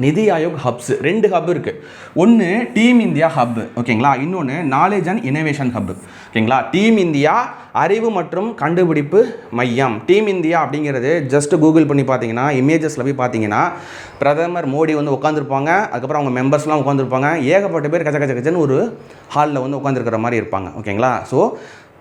நிதி ஆயோக் ஹப்ஸ், 2 ஹப் இருக்குது. ஒன்று டீம் இந்தியா ஹப். ஓகேங்களா, இன்னொன்று நாலேஜ் அண்ட் இனோவேஷன் ஹப். ஓகேங்களா, டீம் இந்தியா அறிவு மற்றும் கண்டுபிடிப்பு மையம். டீம் இந்தியா அப்படிங்கிறது ஜஸ்ட் கூகுள் பண்ணி பார்த்தீங்கன்னா, இமேஜஸில் போய் பார்த்தீங்கன்னா பிரதமர் மோடி வந்து உட்காந்துருப்பாங்க, அதுக்கப்புறம் அவங்க மெம்பர்ஸ்லாம் உட்காந்துருப்பாங்க, ஏகப்பட்ட பேர் கச்சன்னு ஒரு ஹாலில் வந்து உட்காந்துருக்கிற மாதிரி இருப்பாங்க. ஓகேங்களா, ஸோ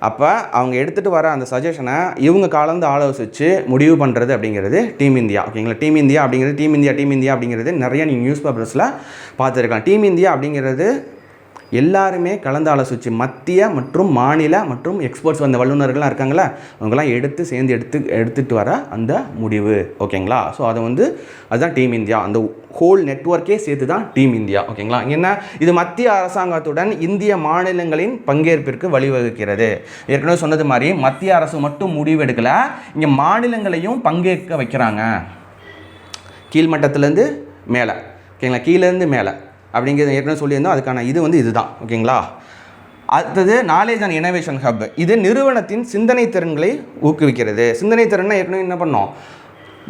அப்போ அவங்க எடுத்துகிட்டு வர அந்த சஜஷனை இவங்க கலந்து ஆலோசித்து முடிவு பண்ணுறது அப்படிங்கிறது டீம் இந்தியா. ஓகேங்களா, டீம் இந்தியா அப்படிங்கிறது நிறைய நீங்கள் நியூஸ் பேப்பர்ஸில் பார்த்துருக்கலாம். டீம் இந்தியா அப்படிங்கிறது எல்லாருமே கலந்து ஆலோசித்து மத்திய மற்றும் மாநில மற்றும் எக்ஸ்பர்ட்ஸ் வந்த வல்லுநர்கள்லாம் இருக்காங்களா, அவங்களாம் சேர்ந்து எடுத்துகிட்டு வர அந்த முடிவு. ஓகேங்களா, ஸோ அதை வந்து அதுதான் டீம் இந்தியா. அந்த ஹோல் நெட்வொர்க்கே சேர்த்து தான் டீம் இந்தியா. ஓகேங்களா, என்ன இது மத்திய அரசாங்கத்துடன் இந்திய மாநிலங்களின் பங்கேற்பிற்கு வழிவகுக்கிறது. ஏற்கனவே சொன்னது மாதிரி மத்திய அரசு மட்டும் முடிவு எடுக்கலை, இங்கே மாநிலங்களையும் பங்கேற்க வைக்கிறாங்க. கீழ்மட்டத்திலேருந்து மேலே. ஓகேங்களா, கீழேருந்து மேலே அப்படிங்கிறது ஏற்கனவே சொல்லியிருந்தோம். அதுக்கான இது வந்து இதுதான். ஓகேங்களா, அடுத்தது நாலேஜ் அண்ட் இனோவேஷன் ஹப். இது நிறுவனத்தின் சிந்தனை திறன்களை ஊக்குவிக்கிறது. சிந்தனை திறனை ஏற்கனவே என்ன பண்ணோம்,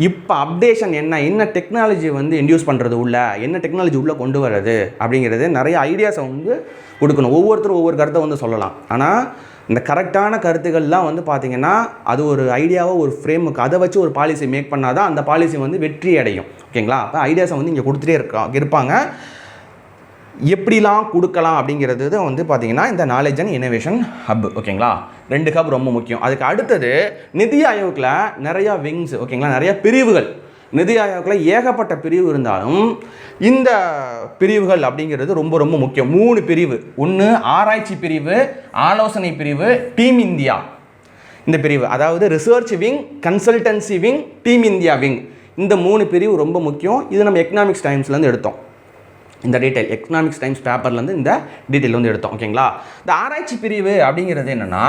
இப்போ அப்டேஷன் என்ன டெக்னாலஜி வந்து இன்டியூஸ் பண்ணுறது உள்ள, என்ன டெக்னாலஜி உள்ளே கொண்டு வர்றது அப்படிங்கிறது நிறைய ஐடியாஸை வந்து கொடுக்கணும். ஒவ்வொருத்தரும் ஒவ்வொரு கருத்தை வந்து சொல்லலாம். ஆனால் இந்த கரெக்டான கருத்துக்கள்லாம் வந்து பார்த்திங்கன்னா அது ஒரு ஐடியாவோ ஒரு ஃப்ரேமுக்கு அதை வச்சு ஒரு பாலிசி மேக் பண்ணால் தான் அந்த பாலிசி வந்து வெற்றி அடையும். ஓகேங்களா? அப்போ ஐடியாஸை வந்து இங்கே கொடுத்துட்டே இருப்பாங்க. எப்படிலாம் கொடுக்கலாம் அப்படிங்கிறது தான் வந்து பார்த்திங்கன்னா இந்த நாலேஜ் அண்ட் இனோவேஷன் ஹப். ஓகேங்களா? 2 ஹப் ரொம்ப முக்கியம். அதுக்கு அடுத்தது நிதி ஆயோக்கில் நிறையா விங்ஸ், ஓகேங்களா, நிறையா பிரிவுகள். நிதி ஆயோக்கில் ஏகப்பட்ட பிரிவு இருந்தாலும் இந்த பிரிவுகள் அப்படிங்கிறது ரொம்ப ரொம்ப முக்கியம். 3 பிரிவு. ஒன்று ஆராய்ச்சி பிரிவு, ஆலோசனை பிரிவு, டீம் இந்தியா. இந்த பிரிவு அதாவது research wing, consultancy wing, team India wing. இந்த 3 பிரிவு ரொம்ப முக்கியம். இது நம்ம எக்கனாமிக்ஸ் டைம்ஸ்லேருந்து எடுத்தோம். இந்த டீட்டெயில் எக்கனாமிக்ஸ் டைம்ஸ் பேப்பர்லேருந்து இந்த டீட்டெயில் வந்து எடுத்தோம். ஓகேங்களா? இந்த ஆராய்ச்சி பிரிவு அப்படிங்கிறது என்னென்னா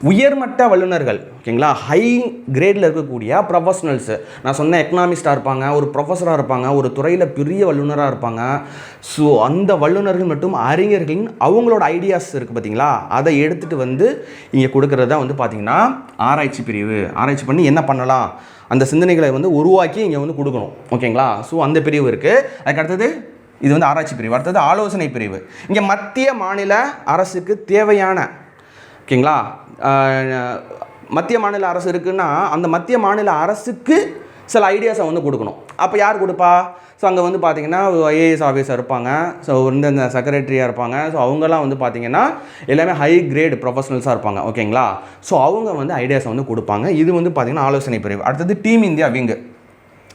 உயர்மட்ட வல்லுநர்கள், ஓகேங்களா, ஹை கிரேடில் இருக்கக்கூடிய ப்ரொஃபஷனல்ஸு. நான் சொன்ன எக்கனாமிஸ்டாக இருப்பாங்க, ஒரு ப்ரொஃபஸராக இருப்பாங்க, ஒரு துறையில் பெரிய வல்லுநராக இருப்பாங்க. ஸோ அந்த வல்லுநர்கள் மற்றும் அறிஞர்களின் அவங்களோட ஐடியாஸ் இருக்குது பார்த்தீங்களா, அதை எடுத்துகிட்டு வந்து இங்கே கொடுக்குறது தான் வந்து பார்த்திங்கன்னா ஆராய்ச்சி பிரிவு. ஆராய்ச்சி பண்ணி என்ன பண்ணலாம், அந்த சிந்தனைகளை வந்து உருவாக்கி இங்கே வந்து கொடுக்கணும். ஓகேங்களா? ஸோ அந்த பிரிவு இருக்குது. அதுக்கு அடுத்தது இது வந்து ஆராய்ச்சி பிரிவு. அடுத்தது ஆலோசனை பிரிவு. இங்கே மத்திய மாநில அரசுக்கு தேவையான, ஓகேங்களா, மத்திய மாநில அரசு இருக்குன்னா அந்த மத்திய மாநில அரசுக்கு சில ஐடியாஸை வந்து கொடுக்கணும். அப்போ யார் கொடுப்பா? ஸோ அங்கே வந்து பார்த்திங்கன்னா ஐஏஎஸ் ஆஃபீஸர் இருப்பாங்க, ஸோ இந்த செக்ரட்டரியாக இருப்பாங்க. ஸோ அவங்கெல்லாம் வந்து பார்த்திங்கன்னா எல்லாமே ஹை கிரேட் ப்ரொஃபஷனல்ஸாக இருப்பாங்க. ஓகேங்களா? ஸோ அவங்க வந்து ஐடியாஸை வந்து கொடுப்பாங்க. இது வந்து பார்த்திங்கன்னா ஆலோசனை பிரிவு. அடுத்தது டீம் இந்தியா விங்கு.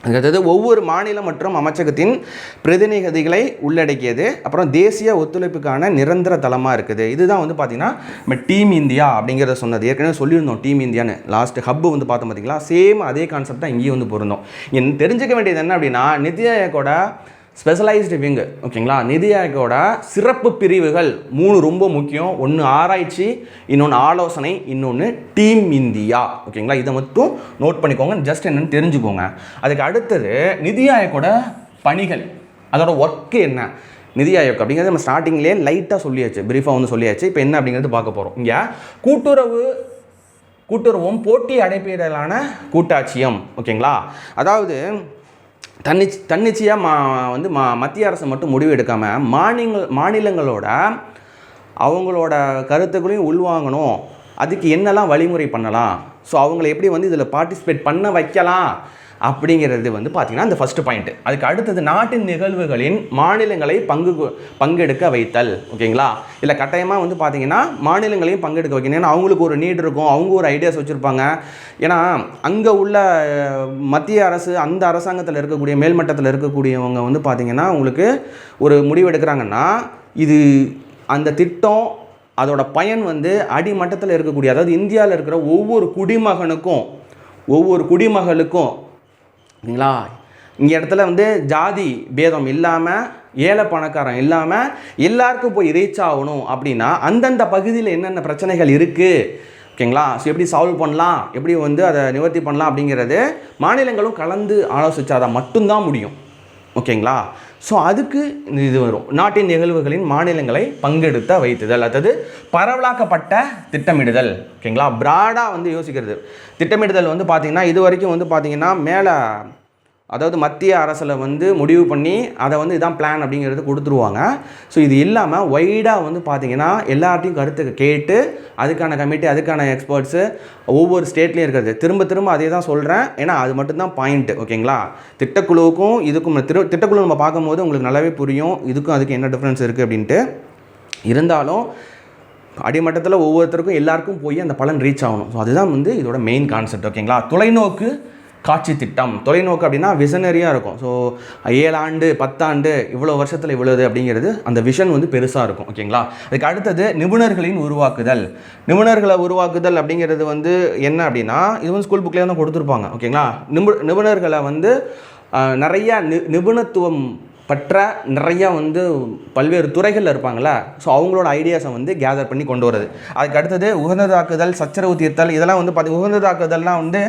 அதாவது ஒவ்வொரு மாநிலம் மற்றும் அமைச்சகத்தின் பிரதிநிதிகளை உள்ளடக்கியது. அப்புறம் தேசிய ஒத்துழைப்புக்கான நிரந்தர தளமாக இருக்குது. இதுதான் வந்து பார்த்திங்கன்னா நம்ம டீம் இந்தியா அப்படிங்கிறத சொன்னது. ஏற்கனவே சொல்லியிருந்தோம் டீம் இந்தியான்னு. லாஸ்ட் ஹப்பு வந்து பார்த்தோம் பார்த்தீங்களா, சேம் அதே கான்செப்ட் தான் இங்கேயும் வந்து பொருந்தோம். இங்கே தெரிஞ்சுக்க வேண்டியது என்ன அப்படின்னா நிதி ஆயோக்கோட ஸ்பெஷலைஸ்டு விங்கு, ஓகேங்களா, நிதி ஆயோக்கோட சிறப்பு பிரிவுகள் 3 ரொம்ப முக்கியம். ஒன்று ஆராய்ச்சி, இன்னொன்று ஆலோசனை, இன்னொன்று டீம் இந்தியா. ஓகேங்களா? இதை மட்டும் நோட் பண்ணிக்கோங்க, ஜஸ்ட் என்னென்னு தெரிஞ்சுக்கோங்க. அதுக்கு அடுத்தது நிதி ஆயோக்கோட பணிகள், அதோட ஒர்க்கு என்ன. நிதி ஆயோக் அப்படிங்கிறது நம்ம ஸ்டார்டிங்லேயே லைட்டாக சொல்லியாச்சு, பிரீஃபாக வந்து சொல்லியாச்சு. இப்போ என்ன அப்படிங்கிறது பார்க்க போகிறோம். இங்கே கூட்டுறவும் போட்டி அடைப்பீடலான கூட்டாட்சியம். ஓகேங்களா? அதாவது தன்னிச்சையாக வந்து மத்திய அரசு மட்டும் முடிவு எடுக்காமல் மாநிலங்களோட அவங்களோட கருத்துக்களையும் உள்வாங்கணும். அதுக்கு என்னெல்லாம் வழிமுறை பண்ணலாம், ஸோ அவங்கள எப்படி வந்து இதில் பார்ட்டிசிபேட் பண்ண வைக்கலாம் அப்படிங்கிறது வந்து பார்த்திங்கன்னா இந்த ஃபஸ்ட்டு பாயிண்ட்டு. அதுக்கு அடுத்தது நாட்டின் நிகழ்வுகளின் மாநிலங்களை பங்கெடுக்க வைத்தல். ஓகேங்களா? இல்லை கட்டாயமாக வந்து பார்த்திங்கன்னா மாநிலங்களையும் பங்கெடுக்க வைக்கணும். ஏன்னா அவங்களுக்கு ஒரு நீட் இருக்கும், அவங்க ஒரு ஐடியாஸ் வச்சுருப்பாங்க. ஏன்னா அங்கே உள்ள மத்திய அரசு, அந்த அரசாங்கத்தில் இருக்கக்கூடிய மேல்மட்டத்தில் இருக்கக்கூடியவங்க வந்து பார்த்திங்கன்னா உங்களுக்கு ஒரு முடிவு எடுக்கிறாங்கன்னா இது அந்த திட்டம் அதோட பயன் வந்து அடிமட்டத்தில் இருக்கக்கூடிய, அதாவது இந்தியாவில் இருக்கிற ஒவ்வொரு குடிமகளுக்கும் சரிங்களா, இங்கே இடத்துல வந்து ஜாதி பேதம் இல்லாமல், ஏழை பணக்காரன் இல்லாமல் எல்லாருக்கும் போய் ரீச் ஆகணும். அப்படின்னா அந்தந்த பகுதியில் என்னென்ன பிரச்சனைகள் இருக்குது, ஓகேங்களா, ஸோ எப்படி சால்வ் பண்ணலாம், எப்படி வந்து அதை நிவர்த்தி பண்ணலாம் அப்படிங்கிறது மாநிலங்களும் கலந்து ஆலோசித்தாதான் மட்டும்தான் முடியும். ஓகேங்களா? ஸோ அதுக்கு இது வரும். நாட்டின் நிகழ்வுகளின் மாநிலங்களை பங்கெடுத்த வைத்துதல், அதாவது பரவலாக்கப்பட்ட திட்டமிடுதல். ஓகேங்களா? ப்ராடாக வந்து யோசிக்கிறது. திட்டமிடுதல் வந்து பார்த்திங்கன்னா இது வரைக்கும் வந்து பார்த்திங்கன்னா மேலே, அதாவது மத்திய அரசில் வந்து முடிவு பண்ணி அதை வந்து இதான் பிளான் அப்படிங்கிறது கொடுத்துருவாங்க. ஸோ இது இல்லாமல் வைடாக வந்து பார்த்திங்கன்னா எல்லார்ட்டையும் கருத்து கேட்டு அதுக்கான கமிட்டி, அதுக்கான எக்ஸ்பர்ட்ஸு ஒவ்வொரு ஸ்டேட்லேயும் இருக்கிறது. திரும்ப அதே தான் சொல்கிறேன், ஏன்னா அது மட்டும்தான் பாயிண்ட்டு. ஓகேங்களா? திட்டக்குழுவுக்கும் இதுக்கும் திட்டக்குழு நம்ம பார்க்கும்போது உங்களுக்கு நல்லாவே புரியும் இதுக்கும் அதுக்கு என்ன டிஃப்ரென்ஸ் இருக்குது அப்படின்ட்டு. இருந்தாலும் அடிமட்டத்தில் ஒவ்வொருத்தருக்கும் எல்லாருக்கும் போய் அந்த பலன் ரீச் ஆகணும். ஸோ அதுதான் வந்து இதோட மெயின் கான்செப்ட். ஓகேங்களா? தொலைநோக்கு காட்சி திட்டம். தொலைநோக்கு அப்படின்னா விசனரியாக இருக்கும். ஸோ 7 ஆண்டு 10 ஆண்டு இவ்வளோ வருஷத்தில் இவ்வளோது அப்படிங்கிறது அந்த விஷன் வந்து பெருசாக இருக்கும். ஓகேங்களா? அதுக்கு அடுத்தது நிபுணர்களின் உருவாக்குதல். நிபுணர்களை உருவாக்குதல் அப்படிங்கிறது வந்து என்ன அப்படின்னா இது வந்து ஸ்கூல் புக்லேயே தான் கொடுத்துருப்பாங்க. ஓகேங்களா? நிபுணர்களை வந்து நிறையா நிபுணத்துவம் பற்ற நிறையா வந்து பல்வேறு துறைகளில் இருப்பாங்களா, ஸோ அவங்களோட ஐடியாஸை வந்து கேதர் பண்ணி கொண்டு வரது. அதுக்கு அடுத்தது உகந்ததாக்குதல், சச்சரவு தீர்த்தல், இதெல்லாம் வந்து உகந்ததாக்குதல்னால் வந்து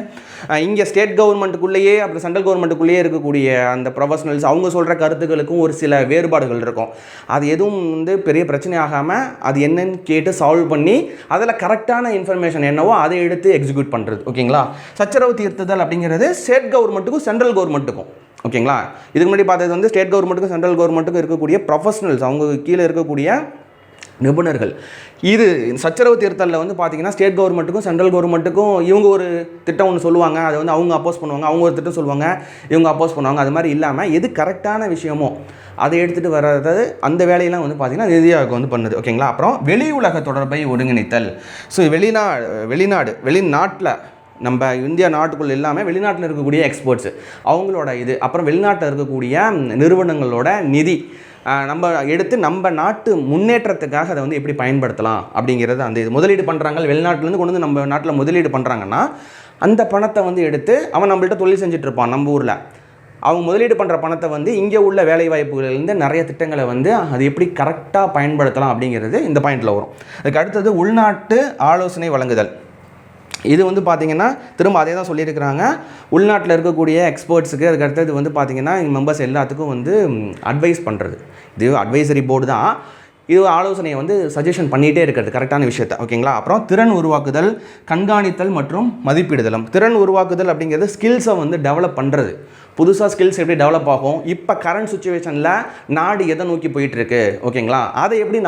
இங்கே ஸ்டேட் கவர்மெண்ட்டுக்குள்ளேயே அப்புறம் சென்ட்ரல் கவர்மெண்ட்டுக்குள்ளேயே இருக்கக்கூடிய அந்த ப்ரொஃபஷனல்ஸ் அவங்க சொல்கிற கருத்துக்களுக்கும் ஒரு சில வேறுபாடுகள் இருக்கும். அது எதுவும் வந்து பெரிய பிரச்சனை ஆகாமல் அது என்னன்னு கேட்டு சால்வ் பண்ணி அதில் கரெக்டான இன்ஃபர்மேஷன் என்னவோ அதை எடுத்து எக்ஸிக்யூட் பண்ணுறது. ஓகேங்களா. சச்சரவு தீர்த்துதல் அப்படிங்கிறது ஸ்டேட் கவர்மெண்ட்டுக்கும் சென்ட்ரல் கவர்மெண்ட்டுக்கும். ஓகேங்களா. இதுக்கு முன்னாடி பார்த்தது வந்து ஸ்டேட் கவர்மெண்ட்டுக்கும் சென்ட்ரல் கவர்மெண்ட்டுக்கும் இருக்கக்கூடிய ப்ரொஃபஷனல்ஸ், அவங்க கீழே இருக்கக்கூடிய நிபுணர்கள். இது சச்சரவு தீர்த்தலில் வந்து பார்த்தீங்கன்னா ஸ்டேட் கவர்மெண்ட்டுக்கும் சென்ட்ரல் கவர்மெண்ட்டுக்கும் இவங்க ஒரு திட்டம் ஒன்று சொல்லுவாங்க, அதை வந்து அவங்க அப்போஸ் பண்ணுவாங்க, அவங்க ஒரு திட்டம் சொல்லுவாங்க, இவங்க அப்போஸ் பண்ணுவாங்க. அது மாதிரி இல்லாமல் எது கரெக்டான விஷயமோ அதை எடுத்துகிட்டு வர்றது, அந்த வேலையெல்லாம் வந்து பார்த்திங்கன்னா நிதி ஆயோக் வந்து பண்ணுது. ஓகேங்களா. அப்புறம் வெளி உலக தொடர்பை ஒருங்கிணைத்தல். ஸோ வெளிநாட்டில் நம்ம இந்தியா நாட்டுக்குள்ளே இல்லாமல் வெளிநாட்டில் இருக்கக்கூடிய எக்ஸ்போர்ட்ஸு அவங்களோட இது, அப்புறம் வெளிநாட்டில் இருக்கக்கூடிய நிறுவனங்களோட நிதி நம்ம எடுத்து நம்ம நாட்டு முன்னேற்றத்துக்காக அதை வந்து எப்படி பயன்படுத்தலாம் அப்படிங்கிறது. அந்த இது முதலீடு பண்ணுறாங்க, வெளிநாட்டிலேருந்து கொண்டு வந்து நம்ம நாட்டில் முதலீடு பண்ணுறாங்கன்னா அந்த பணத்தை வந்து எடுத்து அவன் நம்மள்ட்ட தொழில் செஞ்சிட்ருப்பான் நம்ம ஊரில். அவங்க முதலீடு பண்ணுற பணத்தை வந்து இங்கே உள்ள வேலைவாய்ப்புகளிலேருந்து நிறைய திட்டங்களை வந்து அது எப்படி கரெக்டாக பயன்படுத்தலாம் அப்படிங்கிறது இந்த பாயிண்டில் வரும். அதுக்கு அடுத்தது உள்நாட்டு ஆலோசனை வழங்குதல். இது வந்து பார்த்திங்கன்னா திரும்ப அதே தான் சொல்லியிருக்கிறாங்க. உள்நாட்டில் இருக்கக்கூடிய எக்ஸ்பர்ட்ஸுக்கு அதுக்கு அடுத்தது வந்து பார்த்திங்கன்னா மெம்பர்ஸ் எல்லாத்துக்கும் வந்து அட்வைஸ் பண்ணுறது. இது அட்வைசரி போர்டு தான். இது ஆலோசனையை வந்து சஜஷன் பண்ணிகிட்டே இருக்கிறது கரெக்டான விஷயத்தை. ஓகேங்களா. அப்புறம் திறன் உருவாக்குதல், கண்காணித்தல் மற்றும் மதிப்பீடுதலும். திறன் உருவாக்குதல் அப்படிங்கிறது ஸ்கில்ஸை வந்து டெவலப் பண்ணுறது. புதுசாக ஸ்கில்ஸ் எப்படி டெவலப் ஆகும், இப்போ கரண்ட் சுச்சுவேஷனில் நாடு எதை நோக்கி போயிட்டுருக்கு. ஓகேங்களா. அதை எப்படி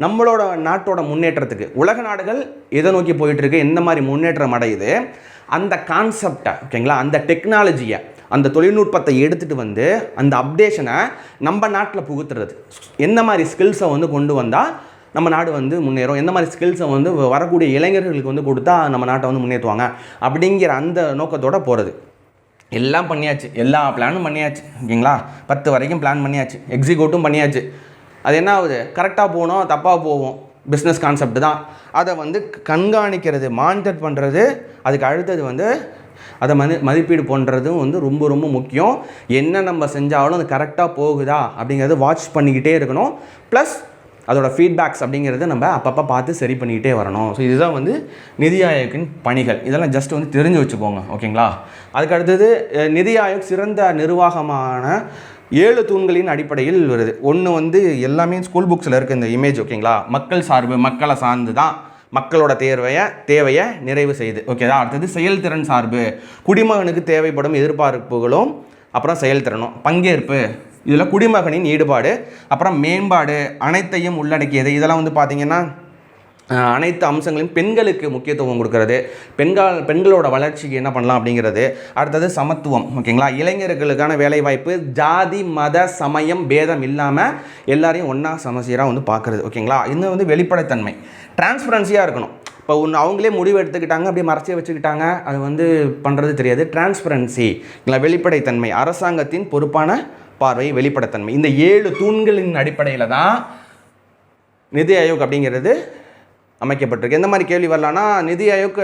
நம்மளோட நாட்டோட முன்னேற்றத்துக்கு உலக நாடுகள் எதை நோக்கி போயிட்டுருக்கு, எந்த மாதிரி முன்னேற்றம் அடையுது, அந்த கான்செப்டை ஓகேங்களா, அந்த டெக்னாலஜியை, அந்த தொழில்நுட்பத்தை எடுத்துகிட்டு வந்து அந்த அப்டேஷனை நம்ம நாட்டில் புகுத்துறது. எந்த மாதிரி ஸ்கில்ஸை வந்து கொண்டு வந்தால் நம்ம நாடு வந்து முன்னேறும், எந்த மாதிரி ஸ்கில்ஸை வந்து வரக்கூடிய இளைஞர்களுக்கு வந்து கொடுத்தா நம்ம நாட்டை வந்து முன்னேற்றுவாங்க அப்படிங்கிற அந்த நோக்கத்தோடு போகிறது. எல்லாம் பண்ணியாச்சு, எல்லா பிளானும் பண்ணியாச்சு. ஓகேங்களா. 10 வரைக்கும் பிளான் பண்ணியாச்சு, எக்ஸிக்யூட்டும் பண்ணியாச்சு. அது என்ன ஆகுது, கரெக்டாக போகணும், தப்பாக போவோம். பிஸ்னஸ் கான்செப்ட் தான். அதை வந்து கண்காணிக்கிறது, மானிட்டர் பண்ணுறது, அதுக்கு அடுத்தது வந்து அதை மதிப்பீடு பண்ணுறதும் வந்து ரொம்ப ரொம்ப முக்கியம். என்ன நம்ம செஞ்சாலும் அது கரெக்டாக போகுதா அப்படிங்கிறது வாட்ச் பண்ணிக்கிட்டே இருக்கணும். ப்ளஸ் அதோட ஃபீட்பேக்ஸ் அப்படிங்கிறத நம்ம அப்பப்போ பார்த்து சரி பண்ணிக்கிட்டே வரணும். ஸோ இதுதான் வந்து நிதி ஆயோக்கின் பணிகள். இதெல்லாம் ஜஸ்ட் வந்து தெரிஞ்சு வச்சுக்கோங்க. ஓகேங்களா. அதுக்கு அடுத்தது நிதி ஆயோக் சிறந்த நிர்வாகமான 7 தூண்களின் அடிப்படையில் வருது. ஒன்று வந்து எல்லாமே ஸ்கூல் புக்ஸில் இருக்க இந்த இமேஜ். ஓகேங்களா. மக்கள் சார்பு, மக்களை சார்ந்து தான் மக்களோட தேவையை நிறைவு செய்யுது. ஓகேதா. அடுத்தது செயல்திறன் சார்பு, குடிமகனுக்கு தேவைப்படும் எதிர்பார்ப்புகளும் அப்புறம் செயல்திறனும். பங்கேற்பு, இதில் குடிமகனின் ஈடுபாடு, அப்புறம் மேம்பாடு, அனைத்தையும் உள்ளடக்கியது. இதெல்லாம் வந்து பார்த்திங்கன்னா அனைத்து அம்சங்களையும் பெண்களுக்கு முக்கியத்துவம் கொடுக்கறது, பெண்களோட வளர்ச்சிக்கு என்ன பண்ணலாம் அப்படிங்கிறது. அடுத்தது சமத்துவம். ஓகேங்களா. இளைஞர்களுக்கான வேலைவாய்ப்பு, ஜாதி மத சமயம் பேதம் இல்லாமல் எல்லாரையும் ஒன்றா சமசீராக வந்து பார்க்குறது. ஓகேங்களா. இன்னும் வந்து வெளிப்படைத்தன்மை, டிரான்ஸ்பரன்சியாக இருக்கணும். இப்போ அவங்களே முடிவு எடுத்துக்கிட்டாங்க, அப்படியே மறைச்சி வச்சுக்கிட்டாங்க, அது வந்து பண்ணுறது தெரியாது. டிரான்ஸ்பரன்சி இல்லை வெளிப்படைத்தன்மை, அரசாங்கத்தின் பொறுப்பான பார்வை, வெளிப்படைத்தன்மை. இந்த 7 தூண்களின் அடிப்படையில் தான் நிதி ஆயோக் அப்படிங்கிறது அமைக்கப்பட்டிருக்கு. எந்த மாதிரி கேள்வி வரலான்னா, நிதி ஆயோக்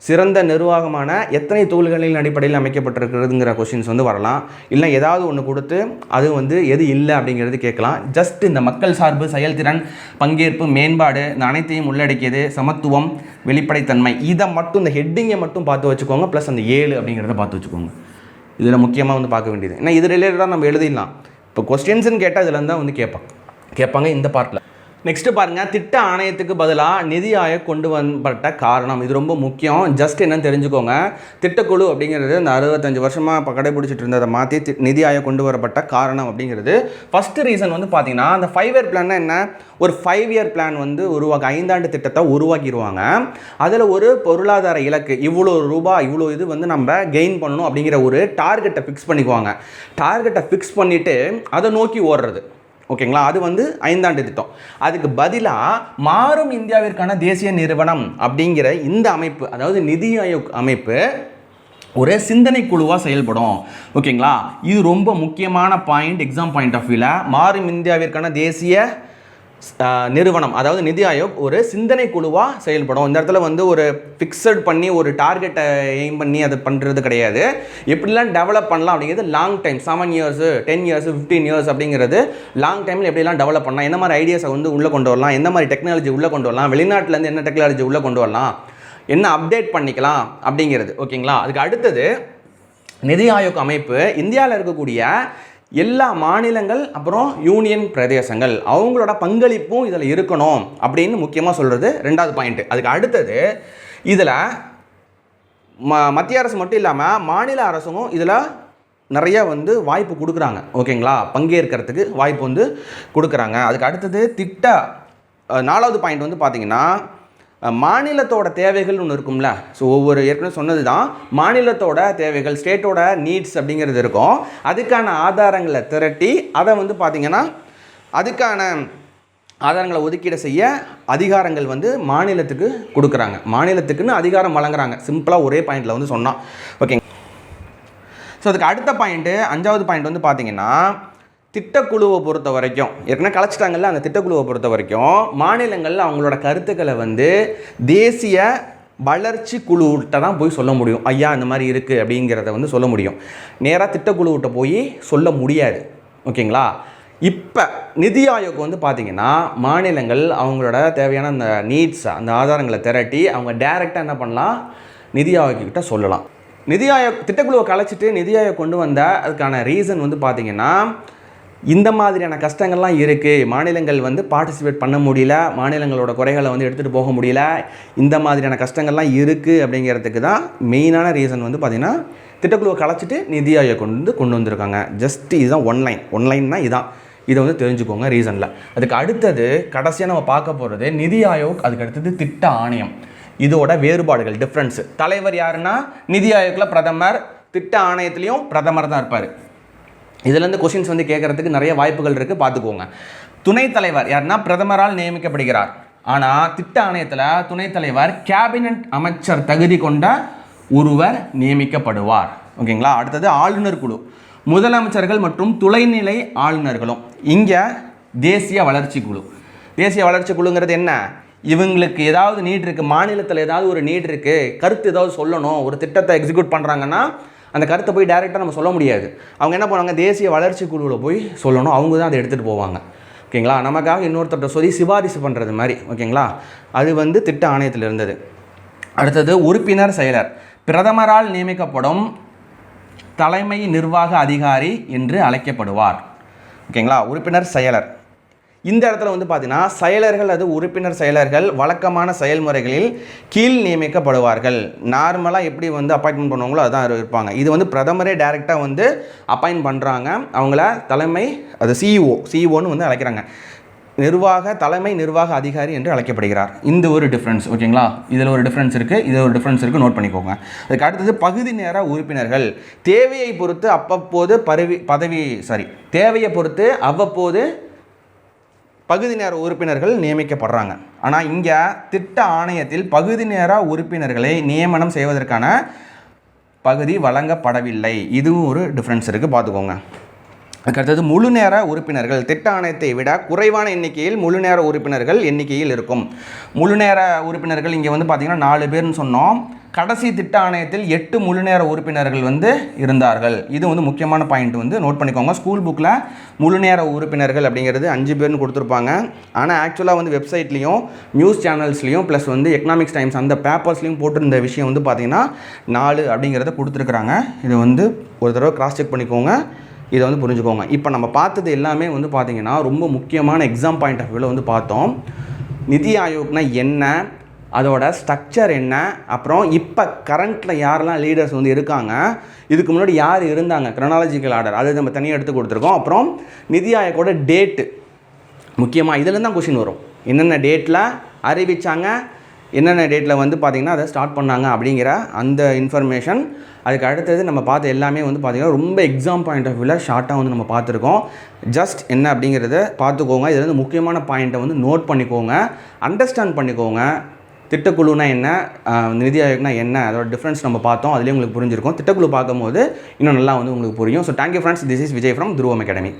சிறந்த நிர்வாகமான எத்தனை தூள்களின் அடிப்படையில் அமைக்கப்பட்டிருக்கிறதுங்கிற கொஸ்டின்ஸ் வந்து வரலாம். இல்லை ஏதாவது ஒன்று கொடுத்து அது வந்து எது இல்லை அப்படிங்கிறது கேட்கலாம். ஜஸ்ட் இந்த மக்கள் சார்பு, செயல்திறன், பங்கேற்பு, மேம்பாடு, இந்த அனைத்தையும் உள்ளடக்கியது, சமத்துவம், வெளிப்படைத்தன்மை, இதை மட்டும் இந்த ஹெட்டிங்கை மட்டும் பார்த்து வச்சுக்கோங்க. ப்ளஸ் அந்த 7 அப்படிங்கிறத பார்த்து வச்சுக்கோங்க. இதில் முக்கியமாக வந்து பார்க்க வேண்டியது ஏன்னா இது ரிலேட்டடாக நம்ம எழுதிடலாம். இப்போ கொஸ்டின்ஸ்ன்னு கேட்டால் இதில் இருந்தால் வந்து கேட்பாங்க இந்த பார்ட்டில். நெக்ஸ்ட்டு பாருங்கள், திட்ட ஆணையத்துக்கு பதிலாக நிதி ஆயோக் கொண்டு வரப்பட்ட காரணம். இது ரொம்ப முக்கியம். ஜஸ்ட் என்னன்னு தெரிஞ்சுக்கோங்க. திட்டக்குழு அப்படிங்கிறது இந்த 65 வருஷமாக இப்போ கடைபிடிச்சிட்டு இருந்ததை மாற்றி நிதி ஆயோக் கொண்டு வரப்பட்ட காரணம் அப்படிங்கிறது ஃபஸ்ட்டு ரீசன் வந்து பார்த்திங்கன்னா, அந்த 5 இயர் பிளான்னா என்ன, ஒரு 5 இயர் பிளான் வந்து 5 ஆண்டு திட்டத்தை உருவாக்கிடுவாங்க. அதில் ஒரு பொருளாதார இலக்கு, இவ்வளோ ரூபாய், இவ்வளோ இது வந்து நம்ம கெயின் பண்ணணும் அப்படிங்கிற ஒரு டார்கெட்டை ஃபிக்ஸ் பண்ணிக்குவாங்க. டார்கெட்டை ஃபிக்ஸ் பண்ணிவிட்டு அதை நோக்கி ஓடுறது. ஓகேங்களா. அது வந்து 5 ஆண்டு திட்டம். அதுக்கு பதிலாக மாறும் இந்தியாவிற்கான தேசிய நிறுவனம் அப்படிங்கிற இந்த அமைப்பு, அதாவது நிதி ஆயோக் அமைப்பு ஒரு சிந்தனை குழுவாக செயல்படும். ஓகேங்களா. இது ரொம்ப முக்கியமான பாயிண்ட் எக்ஸாம் பாயிண்ட் ஆஃப் வியூவில். மாறும் இந்தியாவிற்கான தேசிய நிறுவனம், அதாவது நிதி ஆயோக் ஒரு சிந்தனை குழுவாக செயல்படும். இந்த இடத்துல வந்து ஒரு ஃபிக்ஸட் பண்ணி ஒரு டார்கெட்டை எய்ம் பண்ணி அது பண்ணுறது கிடையாது. எப்படிலாம் டெவலப் பண்ணலாம் அப்படிங்கிறது long time, 7 years 10 years 15 years அப்படிங்கிறது லாங் டைமில் எப்படிலாம் டெவலப் பண்ணலாம், என்ன மாதிரி ஐடியாஸை வந்து உள்ளே கொண்டு வரலாம், எந்த மாதிரி டெக்னாலஜி உள்ளே கொண்டு வரலாம், வெளிநாட்டிலேருந்து என்ன டெக்னாலஜி உள்ளே கொண்டு வரலாம், என்ன அப்டேட் பண்ணிக்கலாம் அப்படிங்கிறது. ஓகேங்களா. அதுக்கு அடுத்தது நிதி ஆயோக் அமைப்பு இந்தியாவில் இருக்கக்கூடிய எல்லா மாநிலங்கள் அப்புறம் யூனியன் பிரதேசங்கள் அவங்களோட பங்களிப்பும் இதில் இருக்கணும் அப்படின்னு முக்கியமாக சொல்கிறது 2வது பாயிண்ட்டு. அதுக்கு அடுத்தது இதில் மத்திய அரசு மட்டும் இல்லாமல் மாநில அரசும் இதில் நிறைய வந்து வாய்ப்பு கொடுக்குறாங்க. ஓகேங்களா. பங்கேற்கிறதுக்கு வாய்ப்பு வந்து கொடுக்குறாங்க. அதுக்கு அடுத்தது 4வது பாயிண்ட் வந்து பார்த்திங்கன்னா மாநிலத்தோட தேவைகள் ஒன்று இருக்கும்ல. ஸோ ஒவ்வொரு ஏற்கனவே சொன்னது தான், மாநிலத்தோட தேவைகள், ஸ்டேட்டோட நீட்ஸ் அப்படிங்கிறது இருக்கும். அதுக்கான ஆதாரங்களை திரட்டி அதை வந்து பார்த்திங்கன்னா அதுக்கான ஆதாரங்களை ஒதுக்கீடு செய்ய அதிகாரங்கள் வந்து மாநிலத்துக்கு கொடுக்குறாங்க. மாநிலத்துக்குன்னு அதிகாரம் வழங்குறாங்க. சிம்பிளாக ஒரே பாயிண்டில் வந்து சொன்னான். ஓகேங்க. ஸோ அதுக்கு அடுத்த பாயிண்ட்டு 5வது பாயிண்ட் வந்து பார்த்திங்கன்னா திட்டக்குழுவை பொறுத்த வரைக்கும் ஏற்கனவே கலைச்சிட்டாங்கல்ல, அந்த திட்டக்குழுவை பொறுத்த வரைக்கும் மாநிலங்களில் அவங்களோட கருத்துக்களை வந்து தேசிய வளர்ச்சி குழுவிட்ட தான் போய் சொல்ல முடியும். ஐயா இந்த மாதிரி இருக்குது அப்படிங்கிறத வந்து சொல்ல முடியும். நேராக திட்டக்குழுவிட்ட போய் சொல்ல முடியாது. ஓகேங்களா. இப்போ நிதி ஆயோக் வந்து பார்த்திங்கன்னா மாநிலங்கள் அவங்களோட தேவையான அந்த நீட்ஸ், அந்த ஆதாரங்களை திரட்டி அவங்க டைரெக்டாக என்ன பண்ணலாம், நிதி ஆயோக்கிட்ட சொல்லலாம். நிதி ஆயோக் திட்டக்குழுவை கலைச்சிட்டு நிதி ஆயோக் கொண்டு வந்த அதுக்கான ரீசன் வந்து பார்த்திங்கன்னா இந்த மாதிரியான கஷ்டங்கள்லாம் இருக்குது, மாநிலங்கள் வந்து பார்ட்டிசிபேட் பண்ண முடியல, மாநிலங்களோட குறைகளை வந்து எடுத்துகிட்டு போக முடியல, இந்த மாதிரியான கஷ்டங்கள்லாம் இருக்குது அப்படிங்கிறதுக்கு தான் மெயினான ரீசன் வந்து பார்த்திங்கன்னா திட்டக்குழுவை கலைச்சிட்டு நிதி ஆயோக் கொண்டு வந்திருக்காங்க. ஜஸ்ட் இதுதான் ஒன்லைன்னா இதான், இதை வந்து தெரிஞ்சுக்கோங்க ரீசனில். அதுக்கு அடுத்தது கடைசியாக நம்ம பார்க்க போகிறது நிதி ஆயோக், அதுக்கு அடுத்தது திட்ட ஆணையம். இதோட வேறுபாடுகள், டிஃப்ரென்ஸு. தலைவர் யாருன்னா நிதி ஆயோக்கில் பிரதமர், திட்ட ஆணையத்துலேயும் பிரதமர் தான் இருப்பார். இதுலேருந்து கொஷின்ஸ் வந்து கேட்குறதுக்கு நிறைய வாய்ப்புகள் இருக்குது, பார்த்துக்கோங்க. துணைத் தலைவர் யாருன்னா பிரதமரால் நியமிக்கப்படுகிறார். ஆனால் திட்ட ஆணையத்தில் துணைத் தலைவர் கேபினட் அமைச்சர் தகுதி கொண்ட ஒருவர் நியமிக்கப்படுவார். ஓகேங்களா. அடுத்தது ஆளுநர் குழு, முதலமைச்சர்கள் மற்றும் துணைநிலை ஆளுநர்களும். இங்கே தேசிய வளர்ச்சி குழு. தேசிய வளர்ச்சி குழுங்கிறது என்ன, இவங்களுக்கு ஏதாவது நீட் இருக்குது, மாநிலத்தில் ஏதாவது ஒரு நீட் இருக்குது, கருத்து ஏதாவது சொல்லணும், ஒரு திட்டத்தை எக்ஸிக்யூட் பண்ணுறாங்கன்னா அந்த கருத்தை போய் டைரெக்டாக நம்ம சொல்ல முடியாது. அவங்க என்ன பண்ணுவாங்க, தேசிய வளர்ச்சி குழுவில் போய் சொல்லணும், அவங்க தான் அதை எடுத்துகிட்டு போவாங்க. ஓகேங்களா. நமக்காக இன்னொருத்தர் சொல்லி சிபாரிசு பண்ணுறது மாதிரி. ஓகேங்களா. அது வந்து திட்ட ஆணையத்தில் இருந்தது. அடுத்தது உறுப்பினர் செயலர், பிரதமரால் நியமிக்கப்படும் தலைமை நிர்வாக அதிகாரி என்று அழைக்கப்படுவார். ஓகேங்களா. உறுப்பினர் செயலர். இந்த இடத்துல வந்து பார்த்தீங்கன்னா செயலர்கள், அது உறுப்பினர் செயலர்கள் வழக்கமான செயல்முறைகளில் கீழ் நியமிக்கப்படுவார்கள். நார்மலாக எப்படி வந்து அப்பாயின்மெண்ட் பண்ணுவாங்களோ அதுதான் இருப்பாங்க. இது வந்து பிரதமரே டைரெக்டாக வந்து அப்பாயின்ட் பண்ணுறாங்க. அவங்கள தலைமை, அது சிஇஓன்னு வந்து அழைக்கிறாங்க. தலைமை நிர்வாக அதிகாரி என்று அழைக்கப்படுகிறார். இந்த ஒரு டிஃப்ரென்ஸ். ஓகேங்களா. இதில் ஒரு டிஃப்ரென்ஸ் இருக்குது, இதில் ஒரு டிஃப்ரென்ஸ் இருக்குது, நோட் பண்ணிக்கோங்க. அதுக்கு அடுத்தது பகுதி நேர உறுப்பினர்கள். தேவையை பொறுத்து தேவையை பொறுத்து அவ்வப்போது பகுதி நேர உறுப்பினர்கள் நியமிக்கப்படுறாங்க. ஆனால் இங்கே திட்ட ஆணையத்தில் பகுதி நேர உறுப்பினர்களை நியமனம் செய்வதற்கான பகுதி வழங்கப்படவில்லை. இதுவும் ஒரு டிஃப்ரென்ஸ் இருக்குது, பார்த்துக்கோங்க. அதுக்கடுத்தது முழு நேர உறுப்பினர்கள். திட்ட ஆணையத்தை விட குறைவான எண்ணிக்கையில் முழு நேர உறுப்பினர்கள் எண்ணிக்கையில் இருக்கும். முழு நேர உறுப்பினர்கள் இங்கே வந்து பார்த்திங்கன்னா 4 பேர்னு சொன்னோம். கடைசி திட்ட ஆணையத்தில் 8 முழு நேர உறுப்பினர்கள் வந்து இருந்தார்கள். இது வந்து முக்கியமான பாயிண்ட் வந்து நோட் பண்ணிக்கோங்க. ஸ்கூல் புக்கில் முழு நேர உறுப்பினர்கள் அப்படிங்கிறது 5 பேர்னு கொடுத்துருப்பாங்க. ஆனால் ஆக்சுவலாக வந்து வெப்சைட்லேயும் நியூஸ் சேனல்ஸ்லேயும் ப்ளஸ் வந்து எக்கனாமிக்ஸ் டைம்ஸ் அந்த பேப்பர்ஸ்லையும் போட்டிருந்த விஷயம் வந்து பார்த்திங்கன்னா 4 அப்படிங்கிறத கொடுத்துருக்குறாங்க. இது வந்து ஒரு தடவை கிராஸ் செக் பண்ணிக்கோங்க, இதை வந்து புரிஞ்சுக்கோங்க. இப்போ நம்ம பார்த்தது எல்லாமே வந்து பார்த்திங்கன்னா ரொம்ப முக்கியமான எக்ஸாம் பாயிண்ட் ஆஃப் வியூவில் வந்து பார்த்தோம். நிதி ஆயோக்னா என்ன, அதோட ஸ்ட்ரக்சர் என்ன, அப்புறம் இப்போ கரண்ட்டில் யாரெல்லாம் லீடர்ஸ் வந்து இருக்காங்க, இதுக்கு முன்னாடி யார் இருந்தாங்க, க்ரோனாலஜிக்கல் ஆர்டர் அது நம்ம தனியாக எடுத்து கொடுத்துருக்கோம். அப்புறம் நிதி ஆயோக்கோட டேட்டு முக்கியமாக இதுலேருந்து தான் கொஷின் வரும். என்னென்ன டேட்டில் அறிவித்தாங்க, என்னென்ன டேட்டில் வந்து பார்த்திங்கன்னா அதை ஸ்டார்ட் பண்ணாங்க அப்படிங்கிற அந்த இன்ஃபர்மேஷன். அதுக்கு அடுத்தது நம்ம பார்த்த எல்லாமே வந்து பார்த்திங்கன்னா ரொம்ப எக்ஸாம் பாயிண்ட் ஆஃப் வியூவில் ஷார்ட்டாக வந்து நம்ம பார்த்துருக்கோம். ஜஸ்ட் என்ன அப்படிங்கிறத பார்த்துக்கோங்க. இதில் வந்து முக்கியமான பாயிண்ட்டை வந்து நோட் பண்ணிக்கோங்க, அண்டர்ஸ்டாண்ட் பண்ணிக்கோங்க. திட்டக்குழுனா என்ன, நிதி ஆயோக்னா என்ன, அதோட டிஃப்ரென்ஸ் நம்ம பார்த்தோம். அதுலேயும் உங்களுக்கு புரிஞ்சிருக்கும். திட்டக்குழு பார்க்கும்போது இன்னும் நல்லா வந்து உங்களுக்கு புரியும். So thank you friends, this is Vijay from துருவம் அகாடமி.